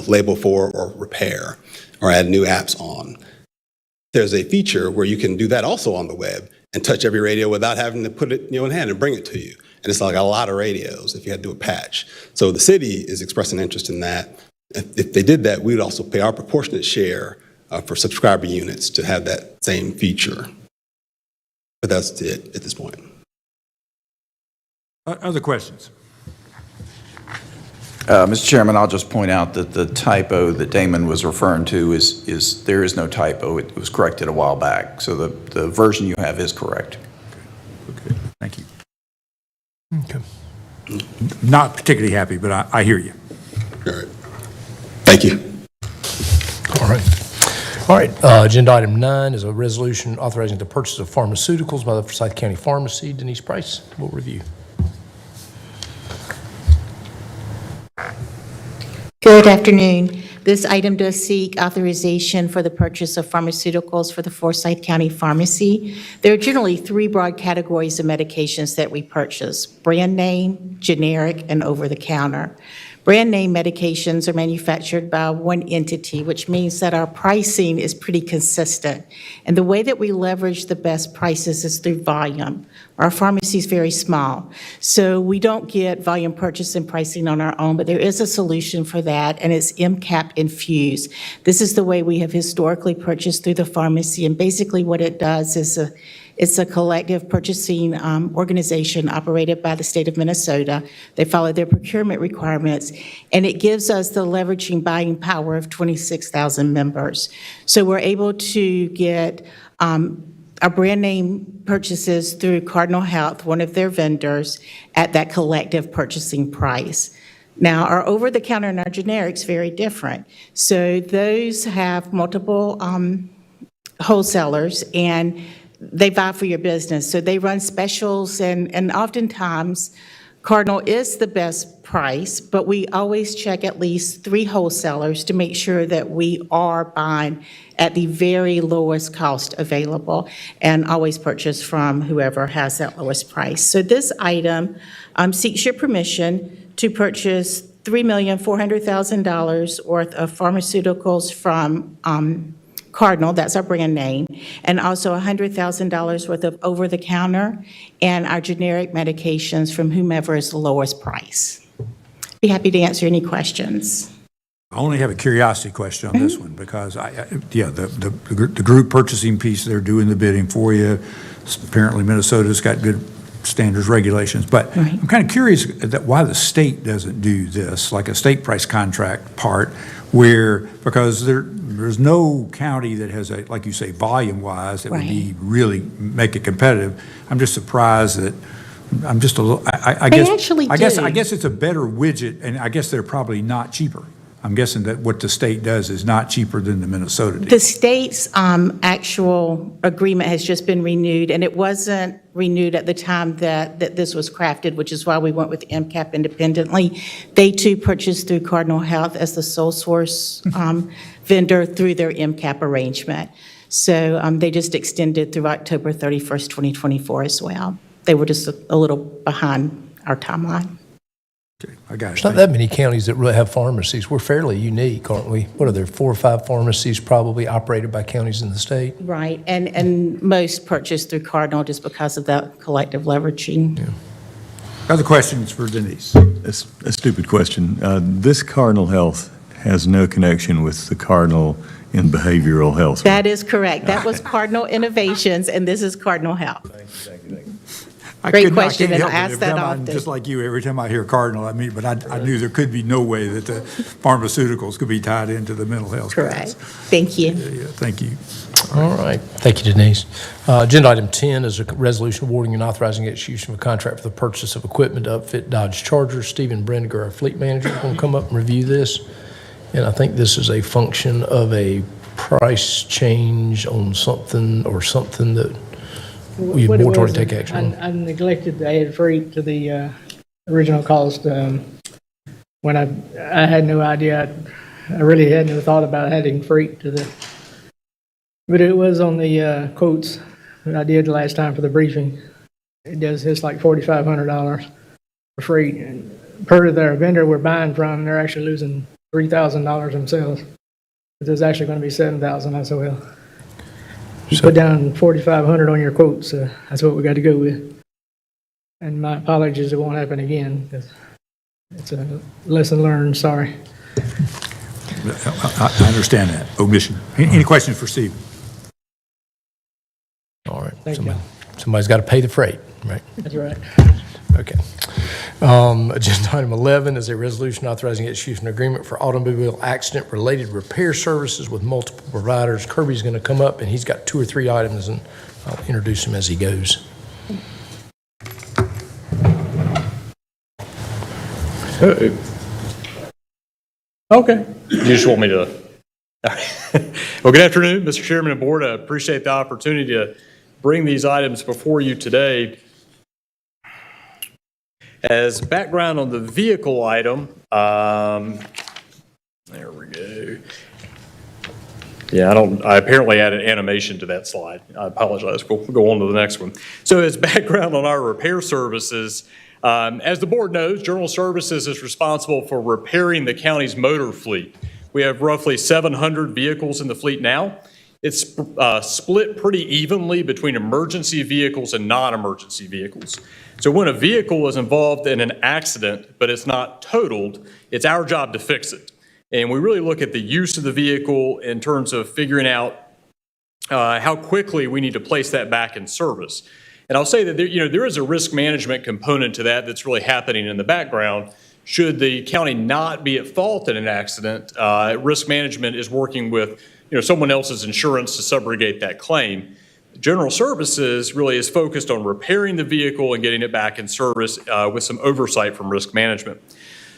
label for or repair, or add new apps on. There's a feature where you can do that also on the web and touch every radio without having to put it in hand and bring it to you. And it's like a lot of radios if you had to do a patch. So the city is expressing interest in that. If they did that, we would also pay our proportionate share for subscriber units to have that same feature. But that's it at this point. Other questions? Mr. Chairman, I'll just point out that the typo that Damon was referring to is there is no typo. It was corrected a while back. So the version you have is correct. Okay. Thank you. Okay. Not particularly happy, but I hear you. All right. Thank you. All right. All right, agenda item 9 is a resolution authorizing the purchase of pharmaceuticals by the Forsyth County Pharmacy. Denise Price will review. Good afternoon. This item does seek authorization for the purchase of pharmaceuticals for the Forsyth County Pharmacy. There are generally 3 broad categories of medications that we purchase: brand name, generic, and over-the-counter. Brand name medications are manufactured by one entity, which means that our pricing is pretty consistent. And the way that we leverage the best prices is through volume. Our pharmacy is very small, so we don't get volume purchase and pricing on our own, but there is a solution for that, and it's MCAP Infuse. This is the way we have historically purchased through the pharmacy, and basically what it does is it's a collective purchasing organization operated by the state of Minnesota. They follow their procurement requirements, and it gives us the leveraging buying power of 26,000 members. So we're able to get our brand name purchases through Cardinal Health, one of their vendors, at that collective purchasing price. Now, our over-the-counter and our generics very different. So those have multiple wholesalers, and they vie for your business. So they run specials, and oftentimes Cardinal is the best price, but we always check at least 3 wholesalers to make sure that we are buying at the very lowest cost available, and always purchase from whoever has that lowest price. So this item seeks your permission to purchase $3,400,000 worth of pharmaceuticals from Cardinal, that's our brand name, and also $100,000 worth of over-the-counter and our generic medications from whomever is the lowest price. Be happy to answer any questions. I only have a curiosity question on this one, because the group purchasing piece, they're doing the bidding for you. Apparently Minnesota's got good standards, regulations, but I'm kind of curious that why the state doesn't do this, like a state price contract part, because there's no county that has a, like you say, volume-wise, that would be really make it competitive. I'm just surprised that, I'm just a little, I They guess. actually I guess do. it's a better widget, and I guess they're probably not cheaper. I'm guessing that what the state does is not cheaper than the Minnesota deal. The state's actual agreement has just been renewed, and it wasn't renewed at the time that this was crafted, which is why we went with MCAP independently. They too purchased through Cardinal Health as the sole source vendor through their MCAP arrangement. So they just extended through October 31st, 2024 as well. They were just a little behind our timeline. I got it. There's not that many counties that really have pharmacies. We're fairly unique, aren't we? What are there, 4 or 5 pharmacies probably operated by counties in the state? Right, and most purchased through Cardinal just because of that collective leveraging. Yeah. Other questions for Denise? That's a stupid question. This Cardinal Health has no connection with the Cardinal in behavioral health. That is correct. That was Cardinal Innovations, and this is Cardinal Health. Great question, and I ask that often. Just like you, every time I hear Cardinal, but I knew there could be no way that the pharmaceuticals could be tied into the mental health. Correct. Thank you. Yeah, thank you. All right. Thank you, Denise. Agenda item 10 is a resolution awarding and authorizing execution of a contract for the purchase of equipment to upfit Dodge Charger. Stephen Brendiger, our fleet manager, is going to come up and review this. And I think this is a function of a price change on something that we What it more toward was, take action on. I neglected to add freight to the original cost when I had no idea. I really had no thought about adding freight to the, but it was on the quotes that I did last time for the briefing. It's like $4,500 for freight. And per their vendor we're buying from, they're actually losing $3,000 themselves. But there's actually going to be $7,000 as well. You put down 4,500 on your quotes, so that's what we got to go with. And my apologies, it won't happen again, 'cause it's a lesson learned, sorry. I understand that, omission. Any questions for Steve? All right. Thank you. Somebody's got to pay the freight, right? That's right. Okay. Agenda item 11 is a resolution authorizing execution agreement for automobile accident-related repair services with multiple providers. Kirby's going to come up, and he's got 2 or 3 items, and I'll introduce him as he goes. Okay. You just want me to? Well, good afternoon, Mr. Chairman and Board. I appreciate the opportunity to bring these items before you today. As background on the vehicle item, there we go. Yeah, I apparently added animation to that slide. I apologize. We'll go on to the next one. So as background on our repair services, as the board knows, General Services is responsible for repairing the county's motor fleet. We have roughly 700 vehicles in the fleet now. It's split pretty evenly between emergency vehicles and non-emergency vehicles. So when a vehicle is involved in an accident, but it's not totaled, it's our job to fix it. And we really look at the use of the vehicle in terms of figuring out how quickly we need to place that back in service. And I'll say that there is a risk management component to that that's really happening in the background. Should the county not be at fault in an accident, risk management is working with someone else's insurance to subrogate that claim. General Services really is focused on repairing the vehicle and getting it back in service with some oversight from risk management.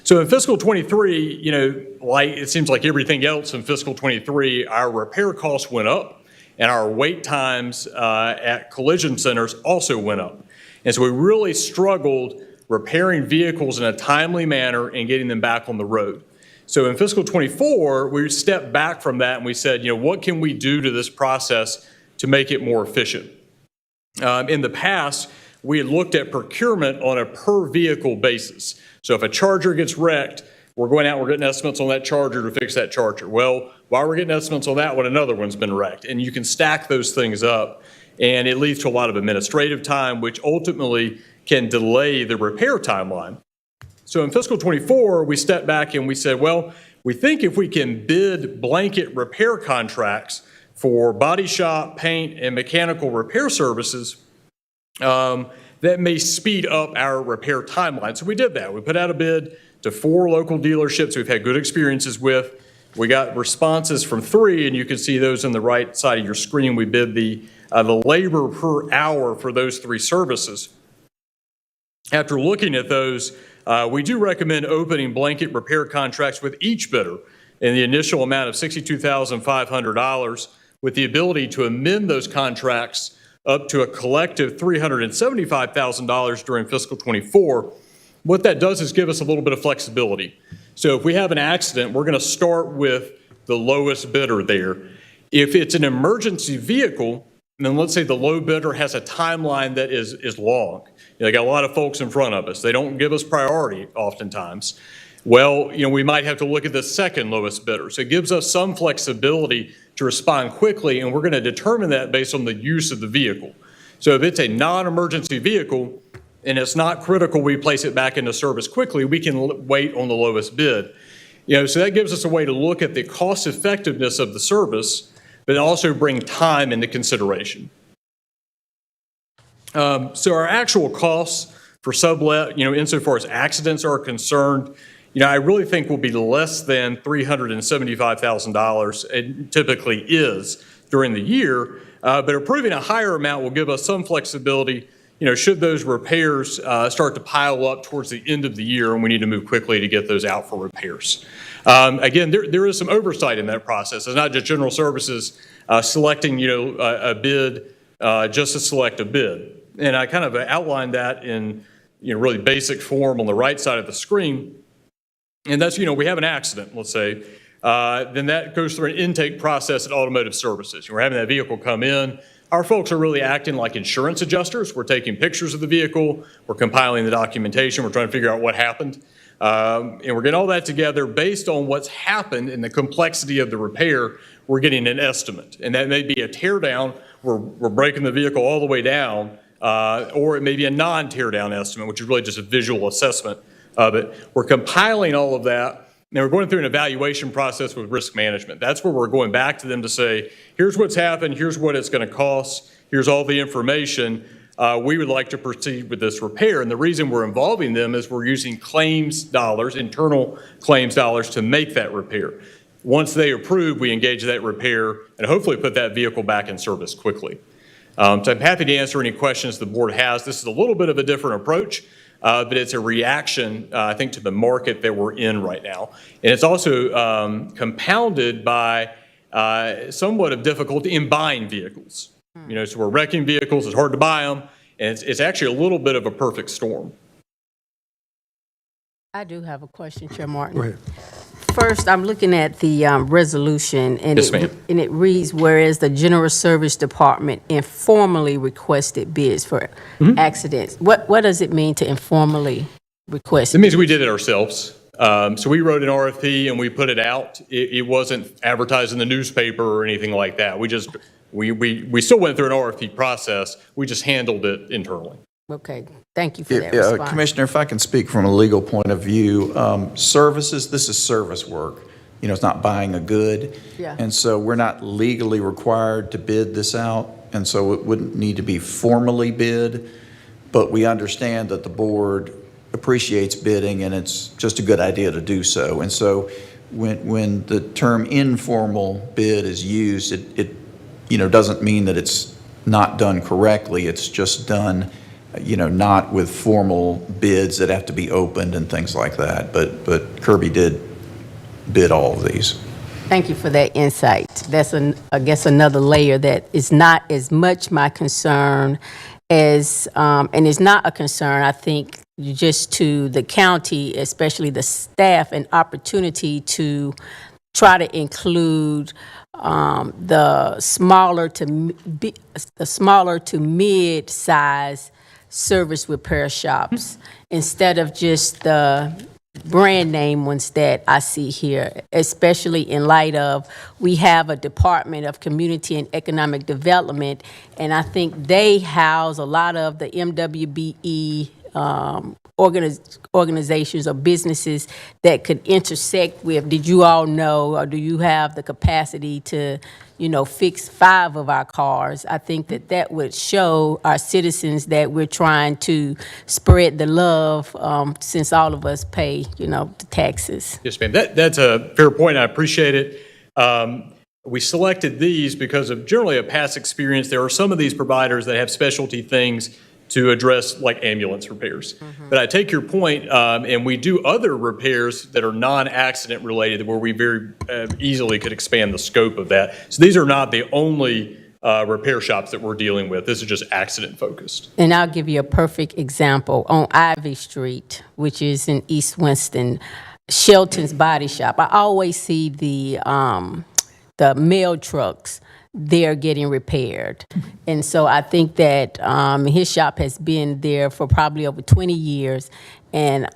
So in fiscal '23, like it seems like everything else in fiscal '23, our repair costs went up and our wait times at collision centers also went up. And so we really struggled repairing vehicles in a timely manner and getting them back on the road. So in fiscal '24, we stepped back from that and we said, what can we do to this process to make it more efficient? In the past, we had looked at procurement on a per vehicle basis. So if a Charger gets wrecked, we're going out, we're getting estimates on that Charger to fix that Charger. Well, while we're getting estimates on that one, another one's been wrecked. And you can stack those things up, and it leads to a lot of administrative time, which ultimately can delay the repair timeline. So in fiscal '24, we stepped back and we said, well, we think if we can bid blanket repair contracts for body shop, paint, and mechanical repair services, that may speed up our repair timeline. So we did that. We put out a bid to 4 local dealerships we've had good experiences with. We got responses from 3, and you can see those on the right side of your screen. We bid the labor per hour for those 3 services. After looking at those, we do recommend opening blanket repair contracts with each bidder in the initial amount of $62,500 with the ability to amend those contracts up to a collective $375,000 during fiscal '24. What that does is give us a little bit of flexibility. So if we have an accident, we're going to start with the lowest bidder there. If it's an emergency vehicle, then let's say the low bidder has a timeline that is long. They got a lot of folks in front of us. They don't give us priority oftentimes. Well, we might have to look at the second lowest bidder. So it gives us some flexibility to respond quickly, and we're going to determine that based on the use of the vehicle. So if it's a non-emergency vehicle and it's not critical we place it back into service quickly, we can wait on the lowest bid. So that gives us a way to look at the cost effectiveness of the service, but also bring time into consideration. So our actual costs for sublet, insofar as accidents are concerned, I really think will be less than $375,000. It typically is during the year, but approving a higher amount will give us some flexibility, should those repairs start to pile up towards the end of the year and we need to move quickly to get those out for repairs. Again, there is some oversight in that process. It's not just General Services selecting, a bid just to select a bid. And I kind of outlined that in, really basic form on the right side of the screen. And that's, we have an accident, let's say, then that goes through an intake process at Automotive Services. We're having that vehicle come in. Our folks are really acting like insurance adjusters. We're taking pictures of the vehicle. We're compiling the documentation. We're trying to figure out what happened. And we're getting all that together based on what's happened and the complexity of the repair. We're getting an estimate. And that may be a tear down. We're breaking the vehicle all the way down. Or it may be a non-tear-down estimate, which is really just a visual assessment of it. We're compiling all of that, and we're going through an evaluation process with risk management. That's where we're going back to them to say, here's what's happened, here's what it's going to cost, here's all the information. We would like to proceed with this repair. And the reason we're involving them is we're using claims dollars, internal claims dollars, to make that repair. Once they approve, we engage that repair and hopefully put that vehicle back in service quickly. So I'm happy to answer any questions the board has. This is a little bit of a different approach, but it's a reaction, I think, to the market that we're in right now. And it's also compounded by somewhat of difficulty in buying vehicles. So we're wrecking vehicles, it's hard to buy them, and it's actually a little bit of a perfect storm. I do have a question, Chair Martin. Go ahead. First, I'm looking at the resolution, and, Yes, ma'am. and it reads, whereas the General Service Department informally requested bids for accidents. What does it mean to informally request? It means we did it ourselves. So we wrote an RFP and we put it out. It wasn't advertised in the newspaper or anything like that. We still went through an RFP process. We just handled it internally. Okay, thank you for that response. Commissioner, if I can speak from a legal point of view, services, this is service work. It's not buying a good. Yeah. And so we're not legally required to bid this out. And so it wouldn't need to be formally bid, but we understand that the board appreciates bidding and it's just a good idea to do so. And so when the term informal bid is used, it doesn't mean that it's not done correctly. It's just done, not with formal bids that have to be opened and things like that. But Kirby did bid all of these. Thank you for that insight. That's, I guess, another layer that is not as much my concern as, and it's not a concern, I think, just to the county, especially the staff, an opportunity to try to include the smaller to mid-size service repair shops instead of just the brand name ones that I see here, especially in light of we have a Department of Community and Economic Development, and I think they house a lot of the MWBE organizations or businesses that could intersect with. Did you all know, or do you have the capacity to, fix 5 of our cars? I think that would show our citizens that we're trying to spread the love, since all of us pay, the taxes. Yes, ma'am. That's a fair point. I appreciate it. We selected these because of generally a past experience. There are some of these providers that have specialty things to address like ambulance repairs. But I take your point, and we do other repairs that are non-accident related where we very easily could expand the scope of that. So these are not the only repair shops that we're dealing with. This is just accident focused. And I'll give you a perfect example. On Ivy Street, which is in East Winston, Shelton's Body Shop, I always see the mail trucks they're getting repaired. And so I think that his shop has been there for probably over 20 years. And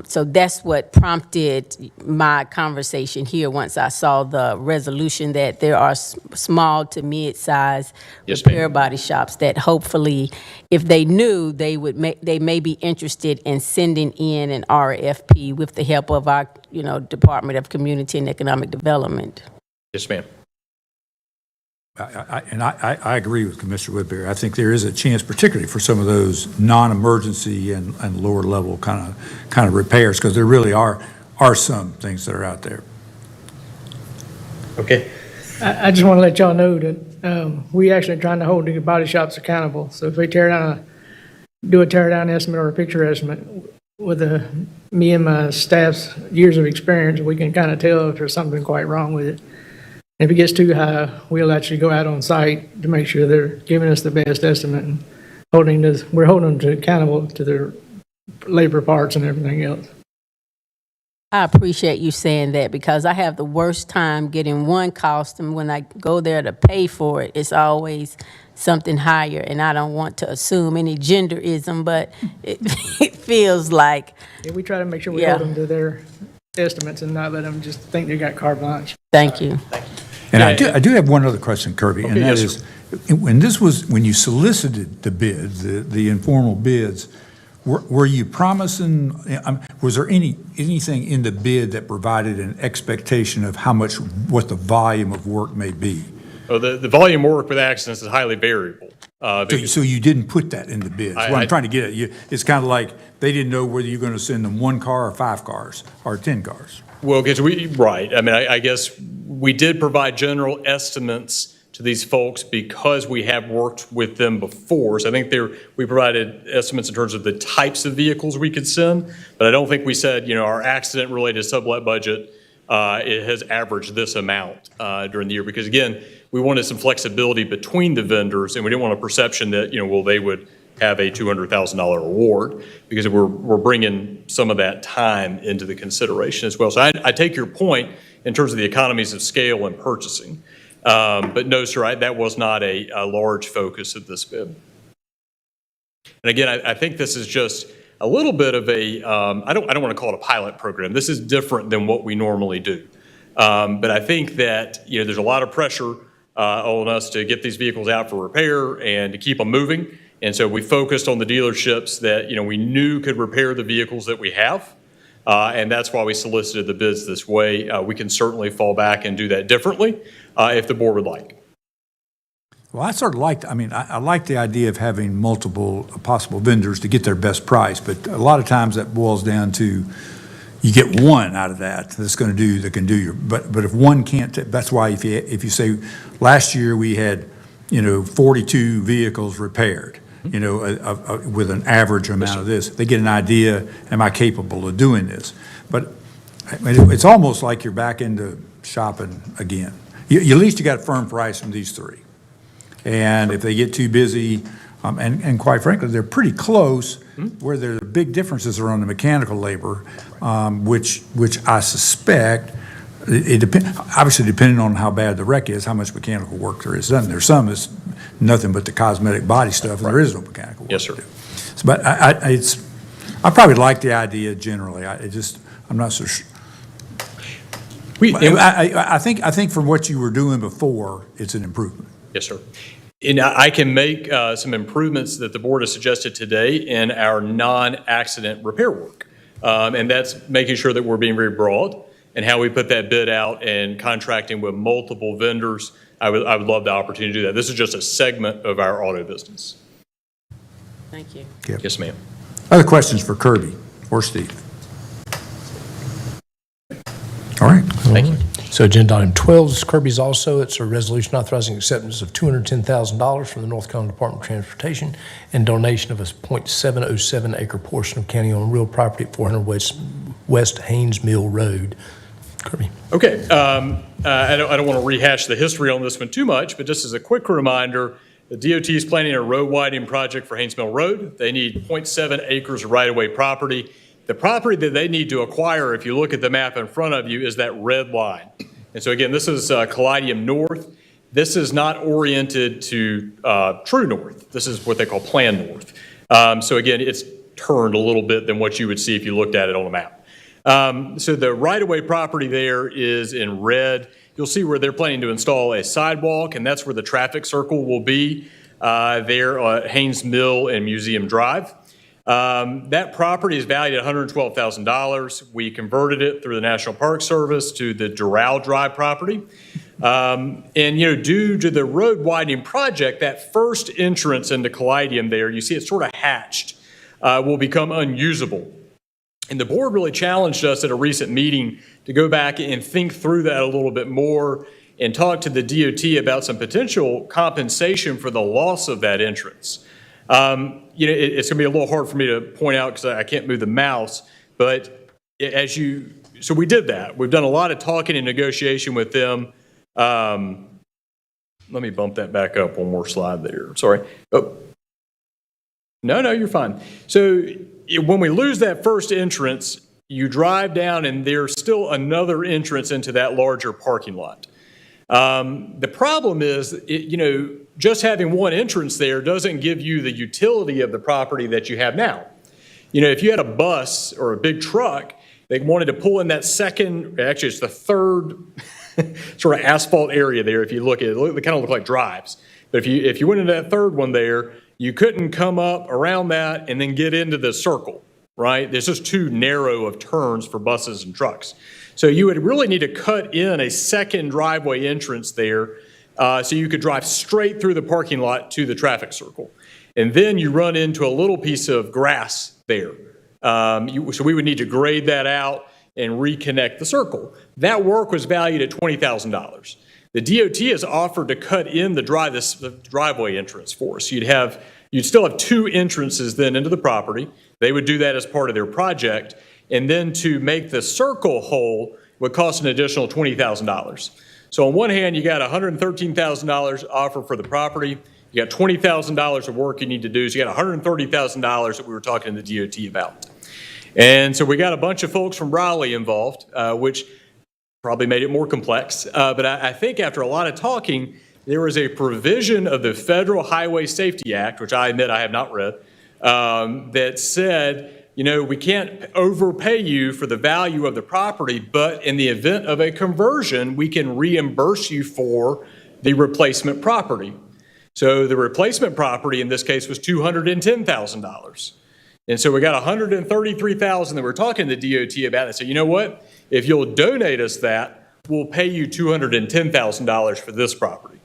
so that's what prompted my conversation here once I saw the resolution that there are small to mid-size repair body shops that hopefully, if they knew, they may be interested in sending in an RFP with the help of our, Department of Community and Economic Development. Yes, ma'am. I agree with Commissioner Woodbury. I think there is a chance, particularly for some of those non-emergency and lower level kind of repairs, because there really are some things that are out there. Okay. I just want to let y'all know that we actually trying to hold the body shops accountable. So if they do a tear down estimate or a picture estimate with me and my staff's years of experience, we can kind of tell if there's something quite wrong with it. If it gets too high, we'll actually go out on site to make sure they're giving us the best estimate and we're holding them accountable to their labor parts and everything else. I appreciate you saying that because I have the worst time getting one costume. When I go there to pay for it, it's always something higher, and I don't want to assume any genderism, but it feels like. Yeah, we try to make sure we hold them to their estimates and not let them just think they got carte blanche. Thank you. And I do have one other question, Kirby, and that yes, is, when you solicited the bids, the informal bids, were you promising, was there anything in the bid that provided an expectation of what the volume of work may be? Oh, the volume of work with accidents is highly variable. So you didn't put that in the bids? What I'm trying to get at, it's kind of like they didn't know whether you're going to send them 1 car or 5 cars or 10 cars. Well, because right. I mean, I guess we did provide general estimates to these folks because we have worked with them before. So I think we provided estimates in terms of the types of vehicles we could send, but I don't think we said, our accident-related sublet budget it has averaged this amount during the year. Because again, we wanted some flexibility between the vendors, and we didn't want a perception that, they would have a $200,000 award, because we're bringing some of that time into the consideration as well. So I take your point in terms of the economies of scale and purchasing. But no, sir, that was not a large focus of this bid. And again, I think this is just a little bit of a, I don't want to call it a pilot program. This is different than what we normally do. But I think that, there's a lot of pressure on us to get these vehicles out for repair and to keep them moving. And so we focused on the dealerships that, we knew could repair the vehicles that we have. And that's why we solicited the bids this way. We can certainly fall back and do that differently if the board would like. Well, I sort of I like the idea of having multiple possible vendors to get their best price, but a lot of times that boils down to you get one out of that can do your, but if one can't, that's why if you say last year we had 42 vehicles repaired, with an average amount of this. They get an idea, am I capable of doing this? But I mean, it's almost like you're back into shopping again. At least you got a firm price from these three. And if they get too busy, and quite frankly, they're pretty close, where the big differences are on the mechanical labor, which I suspect, it obviously depending on how bad the wreck is, how much mechanical work there is done. There's some that's nothing but the cosmetic body stuff, and there is no mechanical work. Yes, sir. to do. So, but I probably like the idea generally. I'm not so sure. I think from what you were doing before, it's an improvement. Yes, sir. And I can make some improvements that the board has suggested today in our non-accident repair work. And that's making sure that we're being very broad and how we put that bid out and contracting with multiple vendors. I would love the opportunity to do that. This is just a segment of our auto business. Thank you. Yep. Yes, ma'am. Other questions for Kirby or Steve? All right. Thank you. So agenda item 12 is Kirby's also. It's a resolution authorizing acceptance of $210,000 from the North Carolina Department of Transportation and donation of a .707 acre portion of county-owned real property at 400 West Haynes Mill Road. Kirby. Okay. I don't want to rehash the history on this one too much, but just as a quick reminder, the DOT is planning a road widening project for Haynes Mill Road. They need .7 acres of right-of-way property. The property that they need to acquire, if you look at the map in front of you, is that red line. And so again, this is Caladium North. This is not oriented to true north. This is what they call plan north. So again, it's turned a little bit than what you would see if you looked at it on a map. So the right-of-way property there is in red. You'll see where they're planning to install a sidewalk, and that's where the traffic circle will be there at Haynes Mill and Museum Drive. That property is valued at $112,000. We converted it through the National Park Service to the Doral Drive property. And, due to the road widening project, that first entrance into Caladium there, you see it's sort of hatched, will become unusable. And the board really challenged us at a recent meeting to go back and think through that a little bit more and talk to the DOT about some potential compensation for the loss of that entrance. It's going to be a little hard for me to point out because I can't move the mouse, but so we did that. We've done a lot of talking and negotiation with them. Let me bump that back up one more slide there. Sorry. Oh. No, you're fine. So when we lose that first entrance, you drive down and there's still another entrance into that larger parking lot. The problem is, just having one entrance there doesn't give you the utility of the property that you have now. If you had a bus or a big truck, they wanted to pull in that second, actually it's the third sort of asphalt area there. If you look at it, they kind of look like drives. But if you went into that third one there, you couldn't come up around that and then get into the circle, right? There's just too narrow of turns for buses and trucks. So you would really need to cut in a second driveway entrance there so you could drive straight through the parking lot to the traffic circle. And then you run into a little piece of grass there. So we would need to grade that out and reconnect the circle. That work was valued at $20,000. The DOT has offered to cut in the driveway entrance for us. You'd still have two entrances then into the property. They would do that as part of their project. And then to make the circle whole would cost an additional $20,000. So on one hand, you got $113,000 offer for the property. You got $20,000 of work you need to do. So you got $130,000 that we were talking to the DOT about. And so we got a bunch of folks from Raleigh involved, which probably made it more complex. But I think after a lot of talking, there was a provision of the Federal Highway Safety Act, which I admit I have not read, that said, we can't overpay you for the value of the property, but in the event of a conversion, we can reimburse you for the replacement property. So the replacement property in this case was $210,000. And so we got $133,000 that we're talking to the DOT about. And so you know what? If you'll donate us that, we'll pay you $210,000 for this property.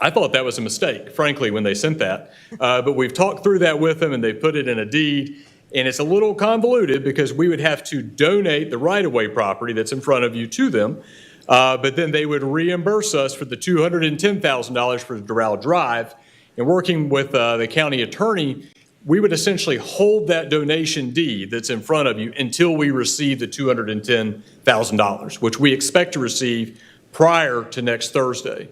I thought that was a mistake, frankly, when they sent that. But we've talked through that with them, and they put it in a deed. And it's a little convoluted because we would have to donate the right-of-way property that's in front of you to them. but then they would reimburse us for the $210,000 for Doral Drive. And working with the county attorney, we would essentially hold that donation deed that's in front of you until we receive the $210,000, which we expect to receive prior to next Thursday.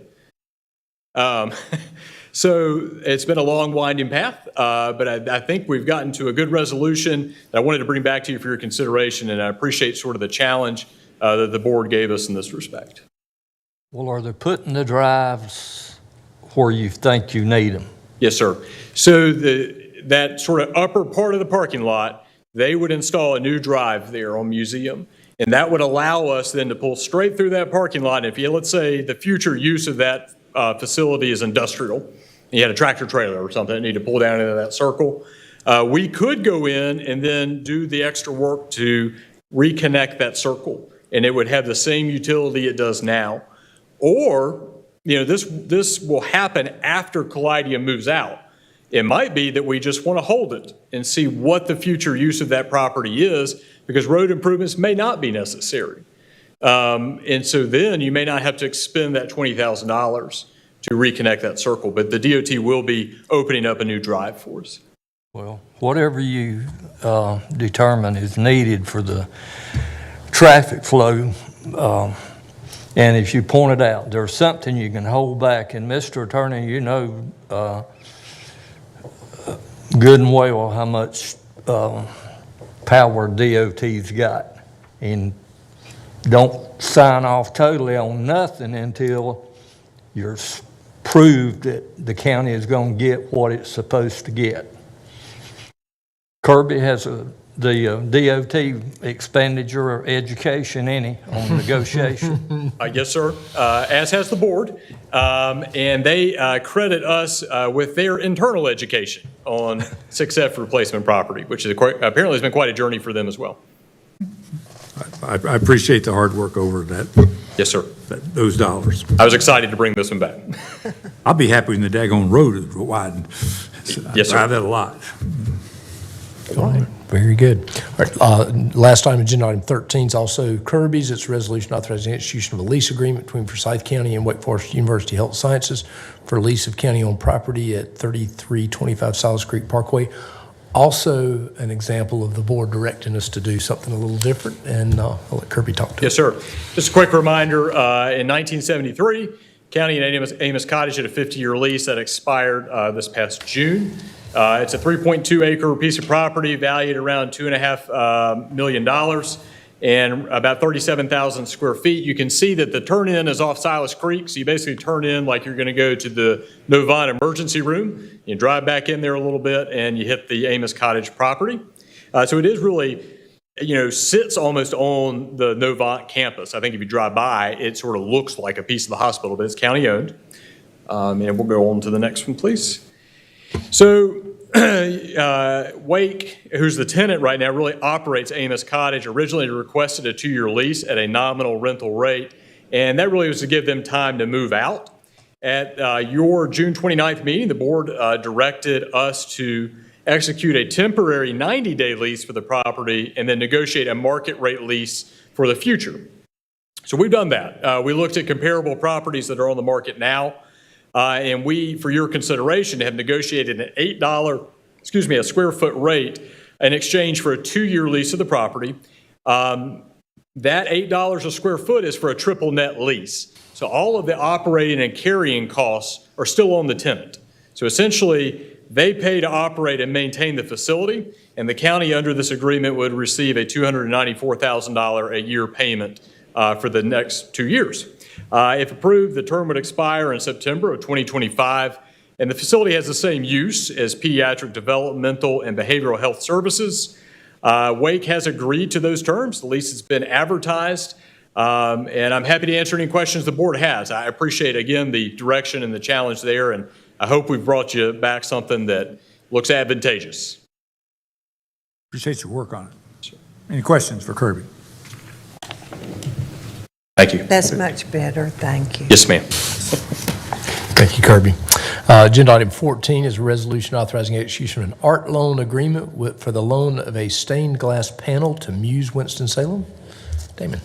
So it's been a long, winding path, but I think we've gotten to a good resolution that I wanted to bring back to you for your consideration, and I appreciate sort of the challenge that the board gave us in this respect. Well, are they putting the drives where you think you need them? Yes, sir. So that sort of upper part of the parking lot, they would install a new drive there on Museum, and that would allow us then to pull straight through that parking lot. If you, let's say, the future use of that facility is industrial, you had a tractor trailer or something that needed to pull down into that circle, we could go in and then do the extra work to reconnect that circle, and it would have the same utility it does now. Or, this will happen after Callidium moves out. It might be that we just want to hold it and see what the future use of that property is, because road improvements may not be necessary. And so then you may not have to expend that $20,000 to reconnect that circle, but the DOT will be opening up a new drive for us. Well, whatever you determine is needed for the traffic flow, and as you pointed out, there's something you can hold back. And Mr. Attorney, good and well how much power DOT's got, and don't sign off totally on nothing until you're proved that the county is going to get what it's supposed to get. Kirby has the DOT expenditure or education on negotiation. Yes, sir, as has the board. And they credit us with their internal education on 6F replacement property, which is apparently has been quite a journey for them as well. I appreciate the hard work over that. Yes, sir. Those dollars. I was excited to bring this one back. I'll be happy when the daggone road is widened. Yes, sir. I drive that a lot. All right, very good. All right, last item, agenda item 13 is also Kirby's. It's a resolution authorizing execution of a lease agreement between Forsyth County and Wake Forest University Health Sciences for a lease of county-owned property at 3325 Silas Creek Parkway. Also an example of the board directing us to do something a little different, and I'll let Kirby talk to Yes, sir. Just a quick reminder, in 1973, County and Amos Cottage had a 50-year lease that expired this past June. It's a 3.2-acre piece of property valued around $2.5 million and about 37,000 square feet. You can see that the turn-in is off Silas Creek, so you basically turn in like you're going to go to the Novant emergency room. You drive back in there a little bit, and you hit the Amos Cottage property. So it is really, sits almost on the Novant campus. I think if you drive by, it sort of looks like a piece of the hospital, but it's county-owned. And we'll go on to the next one, please. So Wake, who's the tenant right now, really operates Amos Cottage. Originally requested a 2-year lease at a nominal rental rate, and that really was to give them time to move out. At your June 29th meeting, the board directed us to execute a temporary 90-day lease for the property and then negotiate a market rate lease for the future. So we've done that. We looked at comparable properties that are on the market now. And we, for your consideration, have negotiated an a square foot rate in exchange for a 2-year lease of the property. That $8 a square foot is for a triple net lease. So all of the operating and carrying costs are still on the tenant. So essentially, they pay to operate and maintain the facility, and the county under this agreement would receive a $294,000 a year payment for the next 2 years. If approved, the term would expire in September of 2025, and the facility has the same use as pediatric developmental and behavioral health services. Wake has agreed to those terms. The lease has been advertised, and I'm happy to answer any questions the board has. I appreciate, again, the direction and the challenge there, and I hope we've brought you back something that looks advantageous. Appreciate your work on it. Sure. Any questions for Kirby? Thank you. That's much better. Thank you. Yes, ma'am. Thank you, Kirby. Agenda item 14 is a resolution authorizing execution of an art loan agreement for the loan of a stained glass panel to Muse Winston-Salem. Damon.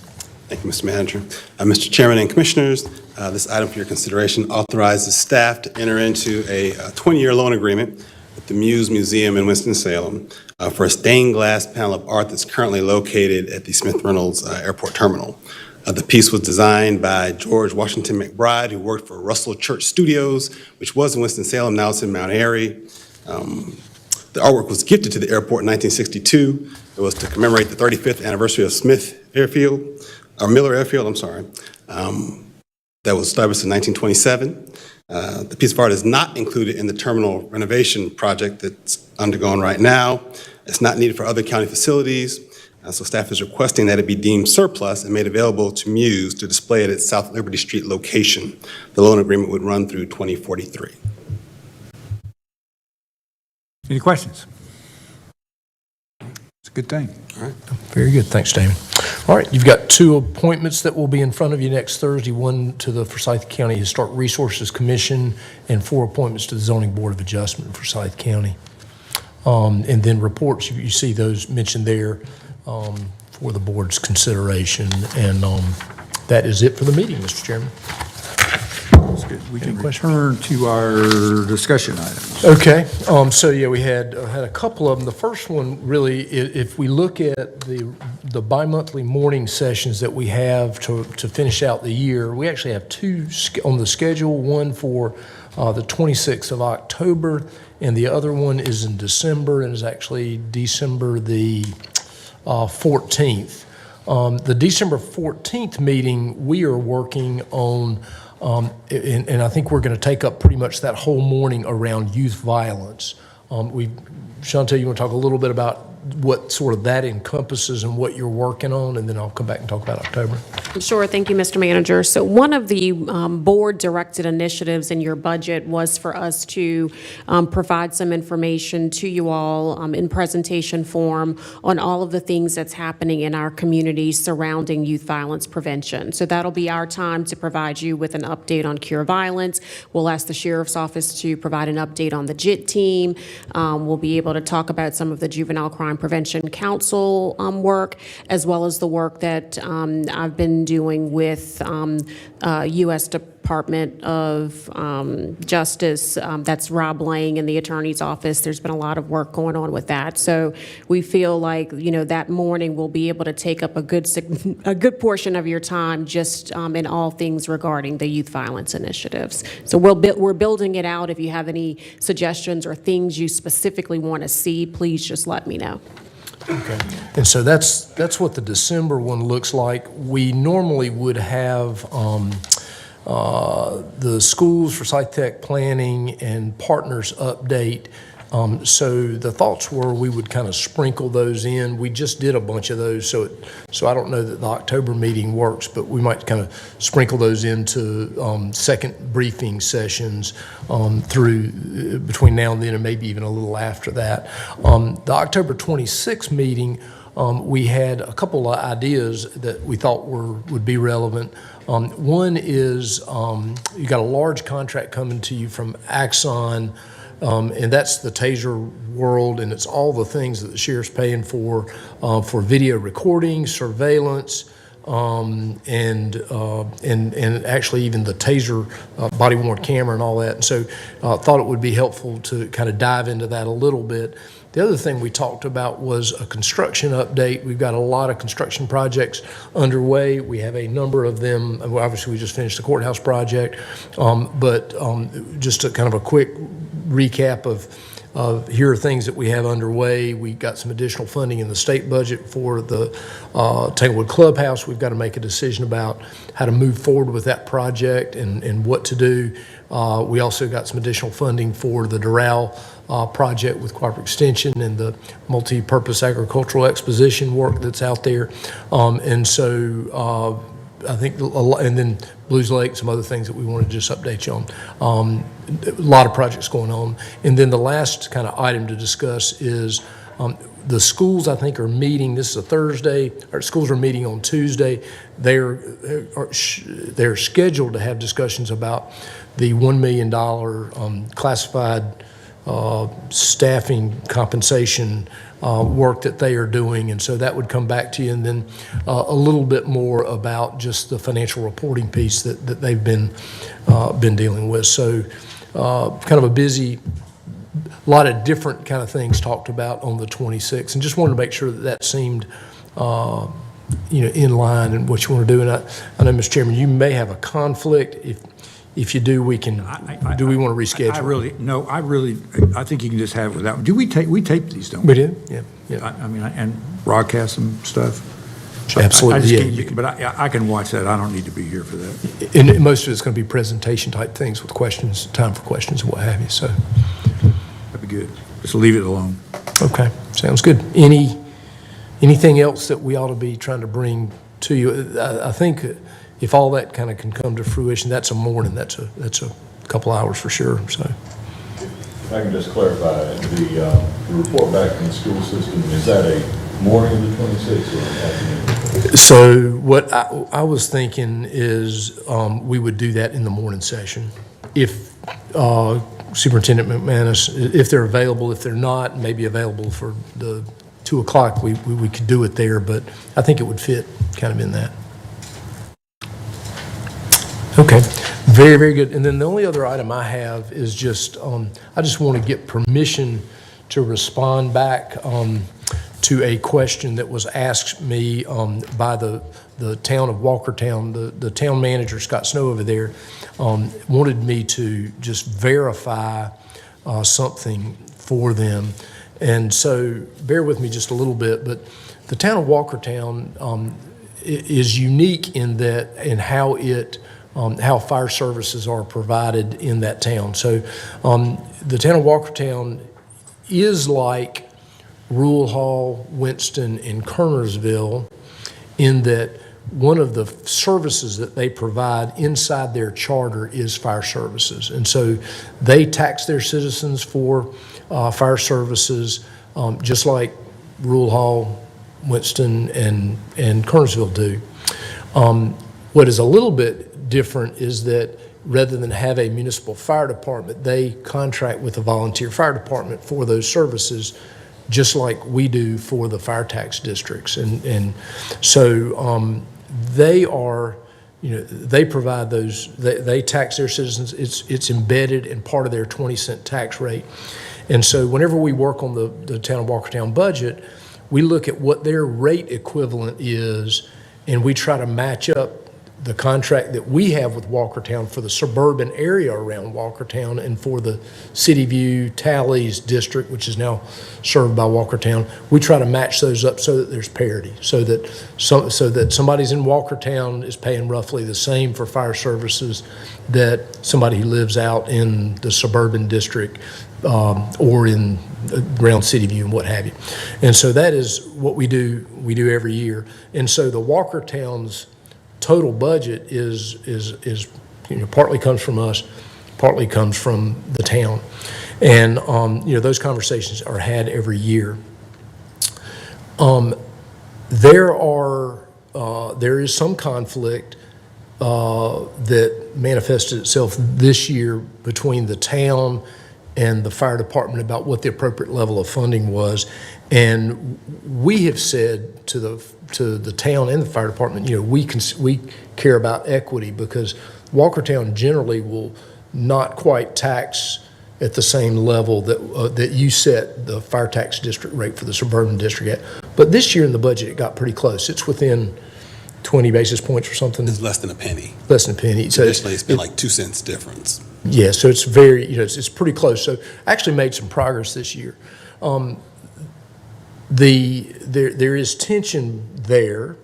Thank you, Mr. Manager. Mr. Chairman and Commissioners, this item for your consideration authorizes staff to enter into a 20-year loan agreement with the Muse Museum in Winston-Salem for a stained glass panel of art that's currently located at the Smith Reynolds Airport Terminal. The piece was designed by George Washington McBride, who worked for Russell Church Studios, which was in Winston-Salem, now it's in Mount Airy. The artwork was gifted to the airport in 1962. It was to commemorate the 35th anniversary of Miller Airfield, that was established in 1927. The piece of art is not included in the terminal renovation project that's undergoing right now. It's not needed for other county facilities, so staff is requesting that it be deemed surplus and made available to Muse to display at its South Liberty Street location. The loan agreement would run through 2043. Any questions? It's a good thing. All right. Very good. Thanks, Damon. All right, you've got two appointments that will be in front of you next Thursday, one to the Forsyth County Historic Resources Commission and 4 appointments to the Zoning Board of Adjustment in Forsyth County. And then reports, you see those mentioned there for the board's consideration. And that is it for the meeting, Mr. Chairman. That's good. We can return to our discussion items. Okay, so yeah, we had a couple of them. The first one, really, if we look at the bi-monthly morning sessions that we have to finish out the year, we actually have 2 on the schedule, one for the 26th of October, and the other one is in December, and is actually December the 14th. The December 14th meeting, we are working on and I think we're going to take up pretty much that whole morning around youth violence. Chantel, you want to talk a little bit about what sort of that encompasses and what you're working on, and then I'll come back and talk about October. Sure. Thank you, Mr. Manager. So one of the board-directed initiatives in your budget was for us to provide some information to you all in presentation form on all of the things that's happening in our community surrounding youth violence prevention. So that'll be our time to provide you with an update on Cure Violence. We'll ask the Sheriff's Office to provide an update on the JIT team. We'll be able to talk about some of the Juvenile Crime Prevention Council work, as well as the work that I've been doing with U.S. Department of Justice. That's Rob Lang in the Attorney's Office. There's been a lot of work going on with that. So we feel like, that morning we'll be able to take up a good portion of your time just in all things regarding the youth violence initiatives. So we're building it out. If you have any suggestions or things you specifically want to see, please just let me know. Okay, and so that's what the December one looks like. We normally would have the schools for Forsyth Tech planning and partners update. So the thoughts were we would kind of sprinkle those in. We just did a bunch of those, so I don't know that the October meeting works, but we might kind of sprinkle those into second briefing sessions through between now and then, and maybe even a little after that. The October 26th meeting, we had a couple of ideas that we thought would be relevant. One is you got a large contract coming to you from Axon. And that's the TASER world, and it's all the things that the sheriff's paying for video recording, surveillance, and actually even the TASER body-worn camera and all that. And so thought it would be helpful to kind of dive into that a little bit. The other thing we talked about was a construction update. We've got a lot of construction projects underway. We have a number of them. Obviously, we just finished the courthouse project, but just a kind of a quick recap of here are things that we have underway. We got some additional funding in the state budget for the Tanglewood Clubhouse. We've got to make a decision about how to move forward with that project and what to do. We also got some additional funding for the Doral project with Cooperative Extension and the multi-purpose agricultural exposition work that's out there. And so I think, and then Blues Lake, some other things that we want to just update you on. A lot of projects going on. And then the last kind of item to discuss is the schools, I think, are meeting. This is a Thursday. Our schools are meeting on Tuesday. They're scheduled to have discussions about the $1 million classified staffing compensation work that they are doing, and so that would come back to you. And then a little bit more about just the financial reporting piece that they've been dealing with. So kind of a busy, a lot of different kind of things talked about on the 26th, and just wanted to make sure that seemed in line and what you want to do. And I know, Mr. Chairman, you may have a conflict. If you do, we can, do we want to reschedule? I think you can just have it without, we tape these, don't we? We do, yeah. I mean, and broadcast some stuff. Absolutely, yeah. But I can watch that. I don't need to be here for that. And most of it's going to be presentation type things with questions, time for questions and what have you, so. That'd be good. Just leave it alone. Okay, sounds good. Anything else that we ought to be trying to bring to you? I think if all that kind of can come to fruition, that's a morning, that's a couple hours for sure, so. If I can just clarify, the report back from the school system, is that a morning of the 26th or an afternoon? So what I was thinking is we would do that in the morning session. If Superintendent McManus, if they're available, if they're not, maybe available for the 2 o'clock, we could do it there, but I think it would fit kind of in that. Okay, very, very good. And then the only other item I have is just, I just want to get permission to respond back to a question that was asked me by the town of Walkertown. The town manager, Scott Snow over there, wanted me to just verify something for them. And so bear with me just a little bit, but the town of Walkertown is unique in that, in how it how fire services are provided in that town. So the town of Walkertown is like Rule Hall, Winston, and Kernersville in that one of the services that they provide inside their charter is fire services. And so they tax their citizens for fire services just like Rule Hall, Winston, and Kernersville do. What is a little bit different is that rather than have a municipal fire department, they contract with a volunteer fire department for those services, just like we do for the fire tax districts. And so they are, they provide those, they tax their citizens. It's embedded in part of their 20-cent tax rate. And so whenever we work on the town of Walkertown budget, we look at what their rate equivalent is, and we try to match up the contract that we have with Walkertown for the suburban area around Walkertown and for the City View, Tallies district, which is now served by Walkertown. We try to match those up so that there's parity, so that somebody's in Walkertown is paying roughly the same for fire services that somebody who lives out in the suburban district or in around City View and what have you. And so that is what we do every year. And so the Walkertown's total budget is partly comes from us, partly comes from the town. And those conversations are had every year. There is some conflict that manifested itself this year between the town and the fire department about what the appropriate level of funding was. And we have said to the town and the fire department, we care about equity, because Walkertown generally will not quite tax at the same level that you set the fire tax district rate for the suburban district at. But this year in the budget, it got pretty close. It's within 20 basis points or something. It's less than a penny. Less than a penny. So traditionally, it's been like 2 cents difference. Yeah, so it's very, it's pretty close. So actually made some progress this year. There is tension there,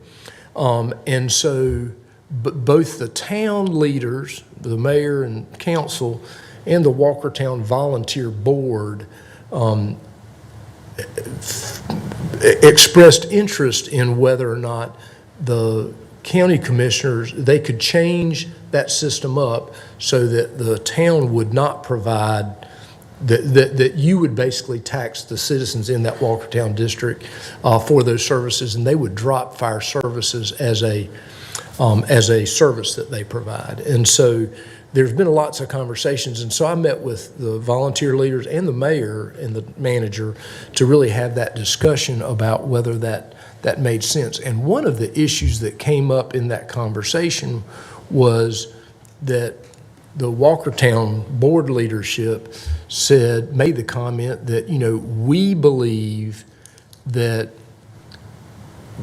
and so both the town leaders, the mayor and council, and the Walkertown Volunteer Board expressed interest in whether or not the county commissioners, they could change that system up so that the town would not provide, that you would basically tax the citizens in that Walkertown district for those services, and they would drop fire services as a service that they provide. And so there's been lots of conversations, and so I met with the volunteer leaders and the mayor and the manager to really have that discussion about whether that made sense. And one of the issues that came up in that conversation was that the Walkertown board leadership made the comment that, we believe that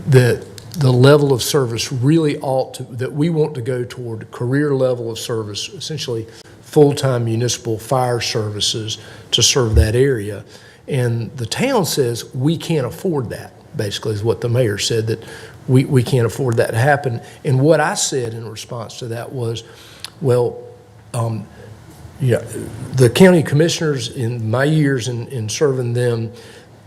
the level of service really that we want to go toward a career level of service, essentially full-time municipal fire services to serve that area. And the town says we can't afford that, basically, is what the mayor said, that we can't afford that to happen. And what I said in response to that was, well, the county commissioners, in my years in serving them,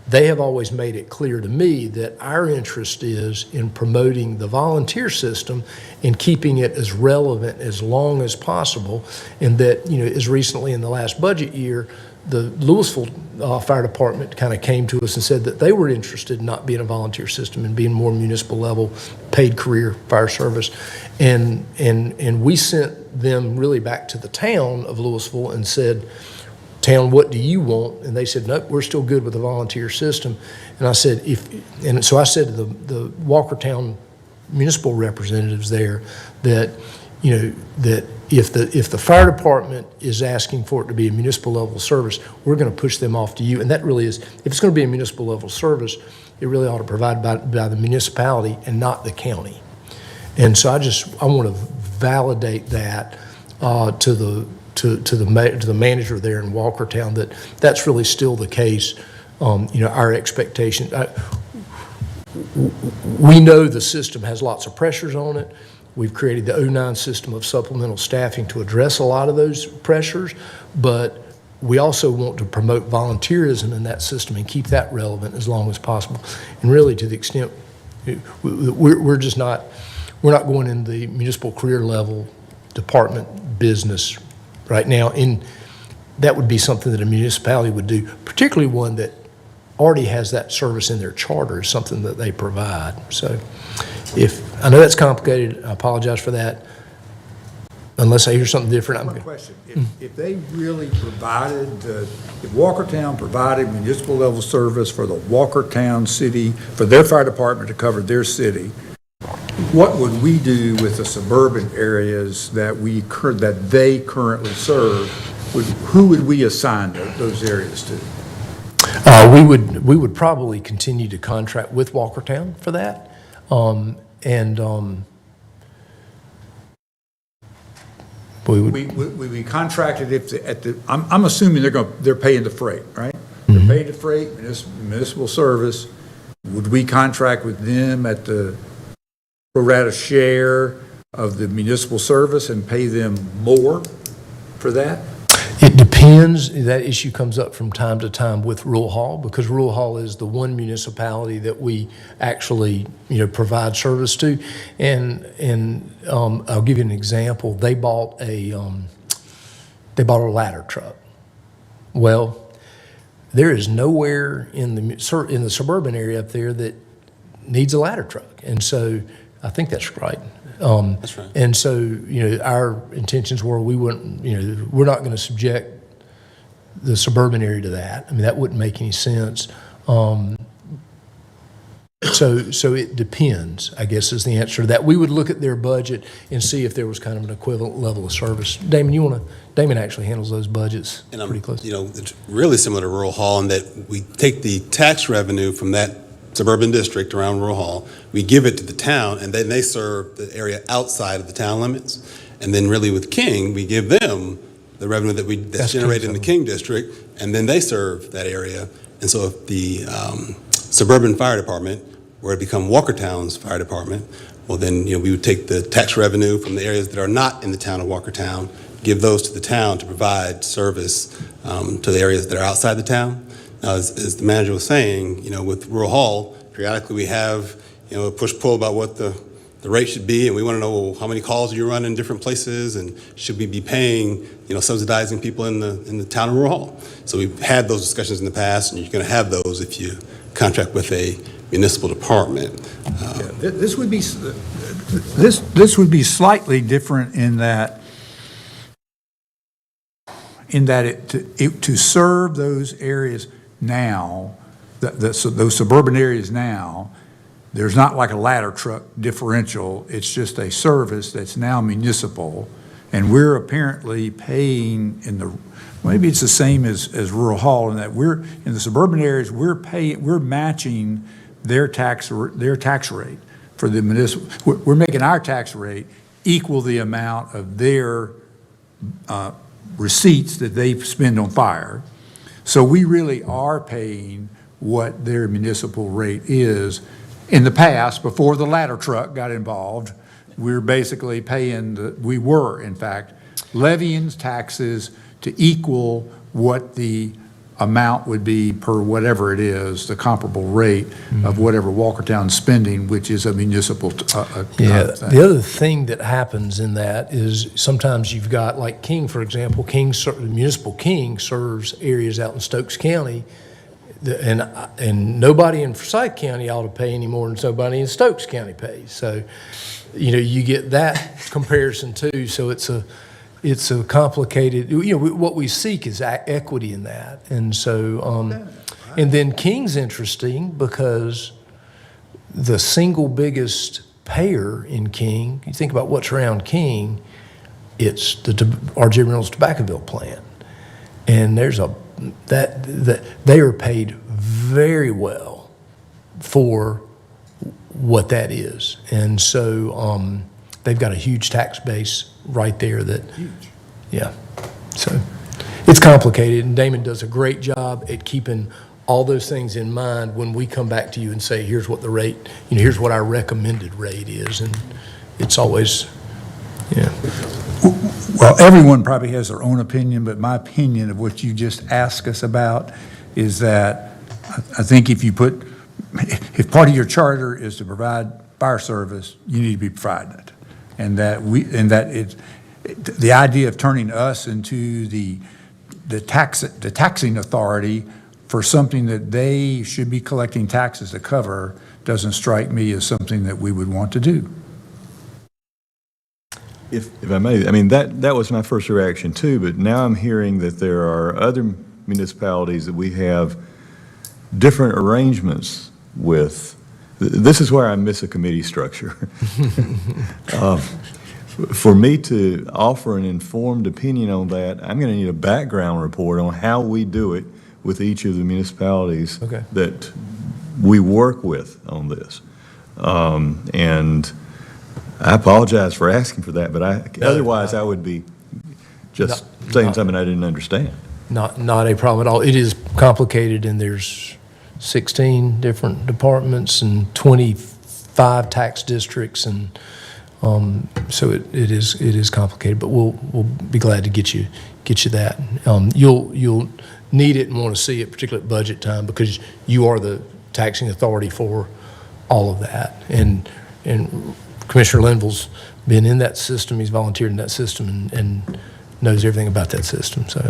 they have always made it clear to me that our interest is in promoting the volunteer system and keeping it as relevant as long as possible. And that, as recently in the last budget year, the Louisville Fire Department kind of came to us and said that they were interested in not being a volunteer system and being more municipal level, paid career fire service. And we sent them really back to the town of Louisville and said, town, what do you want? And they said, nope, we're still good with the volunteer system. And I said, so I said to the Walkertown municipal representatives there that, that if the fire department is asking for it to be a municipal level service, we're going to push them off to you. And that really is, if it's going to be a municipal level service, it really ought to provide by the municipality and not the county. And so I want to validate that to the manager there in Walkertown, that's really still the case. Our expectation. We know the system has lots of pressures on it. We've created the 09 system of supplemental staffing to address a lot of those pressures, but we also want to promote volunteerism in that system and keep that relevant as long as possible. And really, to the extent we're not going in the municipal career level department business right now, and that would be something that a municipality would do, particularly one that already has that service in their charter, is something that they provide. So I know that's complicated, I apologize for that. Unless I hear something different, One question. If they really provided, if Walkertown provided municipal level service for the Walkertown city, for their fire department to cover their city, what would we do with the suburban areas that they currently serve? Who would we assign those areas to? We would probably continue to contract with Walkertown for that, we contracted I'm assuming they're paying the freight, right? They're paying the freight, municipal service. Would we contract with them at the pro rata share of the municipal service and pay them more for that? It depends. That issue comes up from time to time with Rural Hall, because Rural Hall is the one municipality that we actually, provide service to. And I'll give you an example. They bought a ladder truck. Well, there is nowhere in the suburban area up there that needs a ladder truck, and so I think that's right. That's right. And so, our intentions were we're not going to subject the suburban area to that. I mean, that wouldn't make any sense. So it depends, I guess, is the answer to that. We would look at their budget and see if there was kind of an equivalent level of service. Damon actually handles those budgets pretty close. It's really similar to Rural Hall in that we take the tax revenue from that suburban district around Rural Hall, we give it to the town, and then they serve the area outside of the town limits. And then really with King, we give them the revenue that's generated in the King district, and then they serve that area. And so if the suburban fire department were to become Walkertown's fire department, well then, we would take the tax revenue from the areas that are not in the town of Walkertown, give those to the town to provide service to the areas that are outside the town. Now, as the manager was saying, with Rural Hall, periodically we have, a push-pull about what the rate should be, and we want to know how many calls you run in different places, and should we be paying, subsidizing people in the town of Rural Hall. So we've had those discussions in the past, and you're going to have those if you contract with a municipal department. This would be slightly different in that in that to serve those areas now, so those suburban areas now, there's not like a ladder truck differential. It's just a service that's now municipal, and we're apparently paying maybe it's the same as rural Hall in that we're in the suburban areas. We're matching their tax rate for the municipal. We're making our tax rate equal the amount of their receipts that they spend on fire. So we really are paying what their municipal rate is. In the past, before the ladder truck got involved, we were basically we were, in fact, levying taxes to equal what the amount would be per whatever it is, the comparable rate of whatever Walkertown's spending, which is a municipal Yeah, thing. the other thing that happens in that is sometimes you've got, like King, for example, Municipal King serves areas out in Stokes County, and nobody in Forsyth County ought to pay any more than somebody in Stokes County pays. So, you get that comparison too. So it's a complicated, what we seek is equity in that. And so, and then King's interesting because the single biggest payer in King, you think about what's around King, it's the R.J. Reynolds Tobaccoville plant. And there's they are paid very well for what that is. And so they've got a huge tax base right there yeah. So it's complicated, and Damon does a great job at keeping all those things in mind when we come back to you and say, here's what the rate, here's what our recommended rate is. And it's always, Well, everyone probably has their own opinion, but my opinion of what you just asked us about is that I think if part of your charter is to provide fire service, you need to be providing it. And that the idea of turning us into the taxing authority for something that they should be collecting taxes to cover doesn't strike me as something that we would want to do. If I may, that was my first reaction too, but now I'm hearing that there are other municipalities that we have different arrangements with. This is where I miss a committee structure. For me to offer an informed opinion on that, I'm going to need a background report on how we do it with each of the municipalities that we work with on this. And I apologize for asking for that, but otherwise I would be just saying something I didn't understand. Not a problem at all. It is complicated, and there's 16 different departments and 25 tax districts, and so it is complicated. But we'll be glad to get you that. You'll need it and want to see it, particularly at budget time, because you are the taxing authority for all of that. And Commissioner Linville's been in that system. He's volunteered in that system and knows everything about that system. So,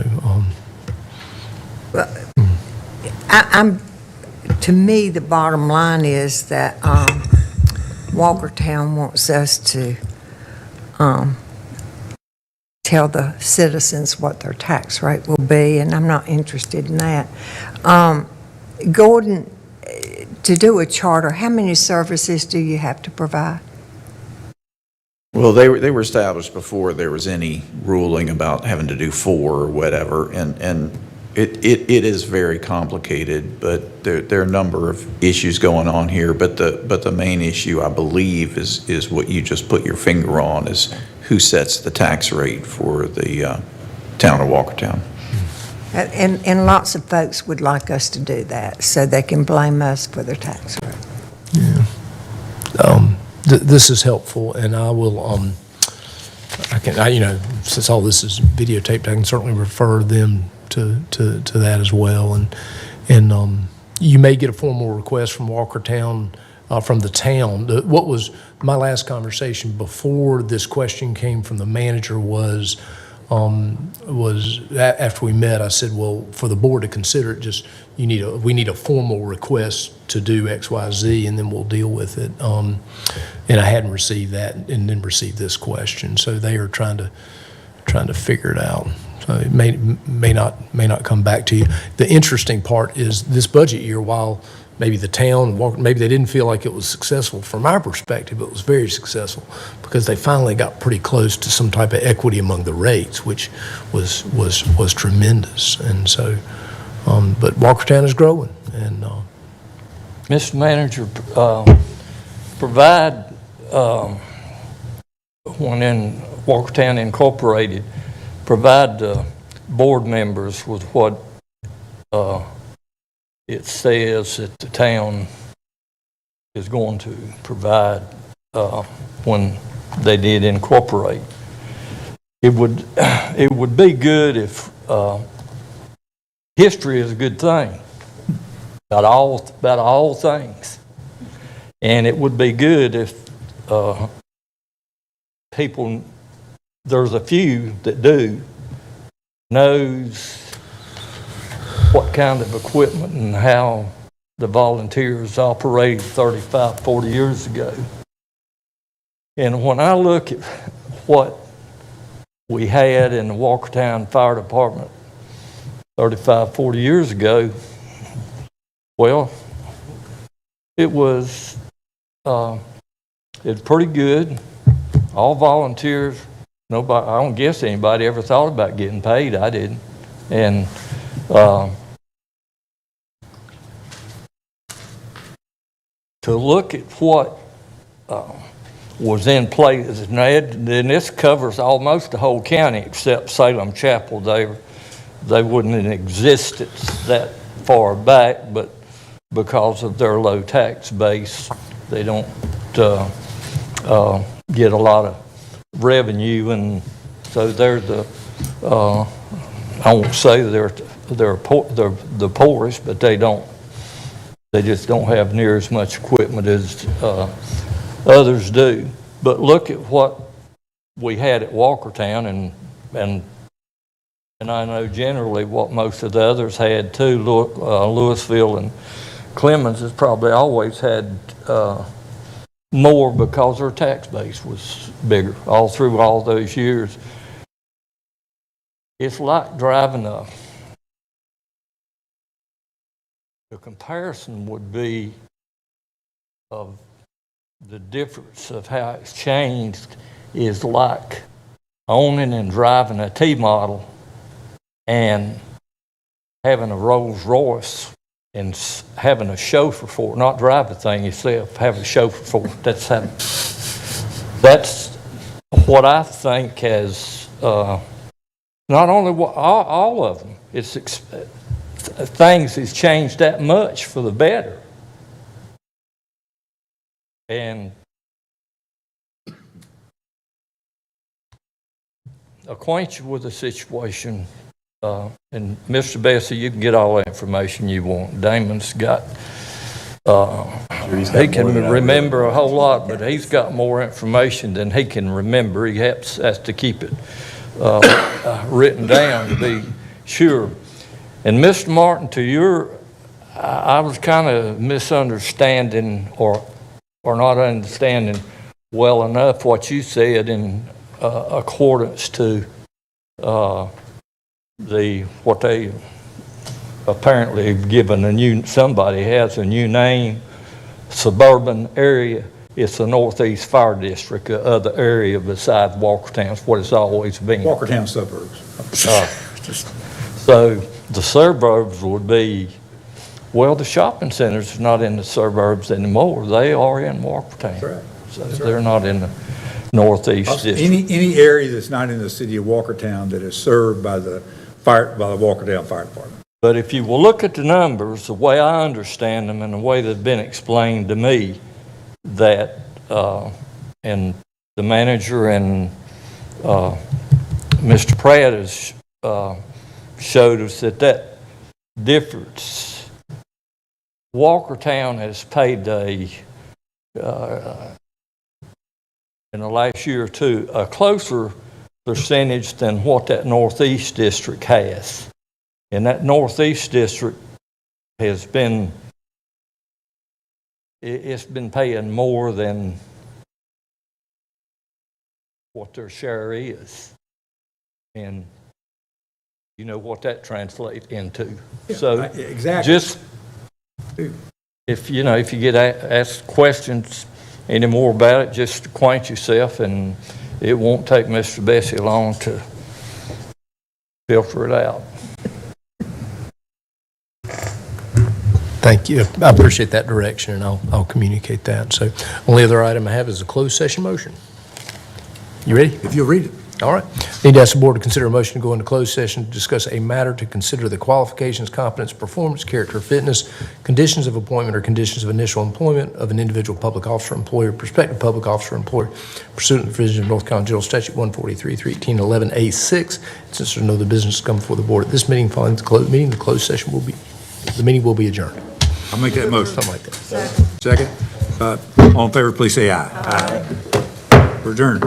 to me, the bottom line is that Walkertown wants us to tell the citizens what their tax rate will be, and I'm not interested in that. Gordon, to do a charter, how many services do you have to provide? Well, they were established before there was any ruling about having to do 4 or whatever, and it is very complicated, but there are a number of issues going on here. But the main issue, I believe, is what you just put your finger on, is who sets the tax rate for the town of Walkertown. And lots of folks would like us to do that, so they can blame us for their tax rate. yeah. This is helpful, and I will, since all this is videotaped, I can certainly refer them to that as well. And you may get a formal request from Walkertown, from the town. What was my last conversation before this question came from the manager was after we met, I said, well, for the board to consider it, we need a formal request to do X, Y, Z, and then we'll deal with it. And I hadn't received that, and then received this question. So they are trying to trying to figure it out. So it may not come back to you. The interesting part is this budget year, while maybe the town, maybe they didn't feel like it was successful, from our perspective, it was very successful because they finally got pretty close to some type of equity among the rates, which was tremendous. And so, but Walkertown is growing. And Mr. Manager, provide, when in Walkertown Incorporated, provide the board members with what it says that the town is going to provide when they did incorporate. It would be good if history is a good thing about all things, and it would be good if people, there's a few that do, knows what kind of equipment and how the volunteers operated 35, 40 years ago. And when I look at what we had in the Walkertown Fire Department 35, 40 years ago, well, it was pretty good. All volunteers. Nobody, I don't guess anybody ever thought about getting paid. I didn't. And to look at what was in place, and this covers almost the whole county except Salem Chapel. They wouldn't have existed that far back, but because of their low tax base, they don't get a lot of revenue, and so they're the I won't say they're the poorest, but they just don't have near as much equipment as others do. But look at what we had at Walkertown, and I know generally what most of the others had too. Louisville and Clemens has probably always had more because their tax base was bigger all through all those years. It's like driving the comparison would be of the difference of how it's changed is like owning and driving a T-model and having a Rolls Royce and having a chauffeur for it, not drive the thing yourself, have a chauffeur for it. That's what I think has, not only all of them, things has changed that much for the better. And acquaint you with the situation. And Mr. Bessie, you can get all the information you want. Damon's got, he can remember a whole lot, but he's got more information than he can remember. He has to keep it written down to be sure. And Mr. Martin, I was kind of misunderstanding or not understanding well enough what you said in accordance to what they apparently have given somebody has a new name, suburban area. It's the Northeast Fire District, other area besides Walkertown. It's what it's always been. Walkertown suburbs. So the suburbs would be, well, the shopping centers are not in the suburbs anymore. They are in Walkertown. That's right. So they're not in the Northeast District. Any area that's not in the city of Walkertown that is served by the Walkertown Fire Department. But if you will look at the numbers, the way I understand them and the way they've been explained to me, that, and the manager and Mr. Pratt has showed us that difference, Walkertown has paid in the last year or two, a closer percentage than what that Northeast District has. And that Northeast District has been, it's been paying more than what their share is. And you know what that translates into. So exactly. just, if you get asked questions anymore about it, just acquaint yourself, and it won't take Mr. Bessie long to filter it out. Thank you. I appreciate that direction, and I'll communicate that. So only other item I have is a closed session motion. You ready? If you'll read it. All right. Need to ask the board to consider a motion to go into closed session to discuss a matter to consider the qualifications, competence, performance, character, fitness, conditions of appointment, or conditions of initial employment of an individual public officer, employer, prospective public officer, employer, pursuant to the provisions of North Carolina General Statute 143, 31811A6. Since there's no other business to come before the board at this meeting, following the closed meeting, the meeting will be adjourned. I'll make that motion. Something like that. Second. All in favor, please say aye. Aye. We're adjourned.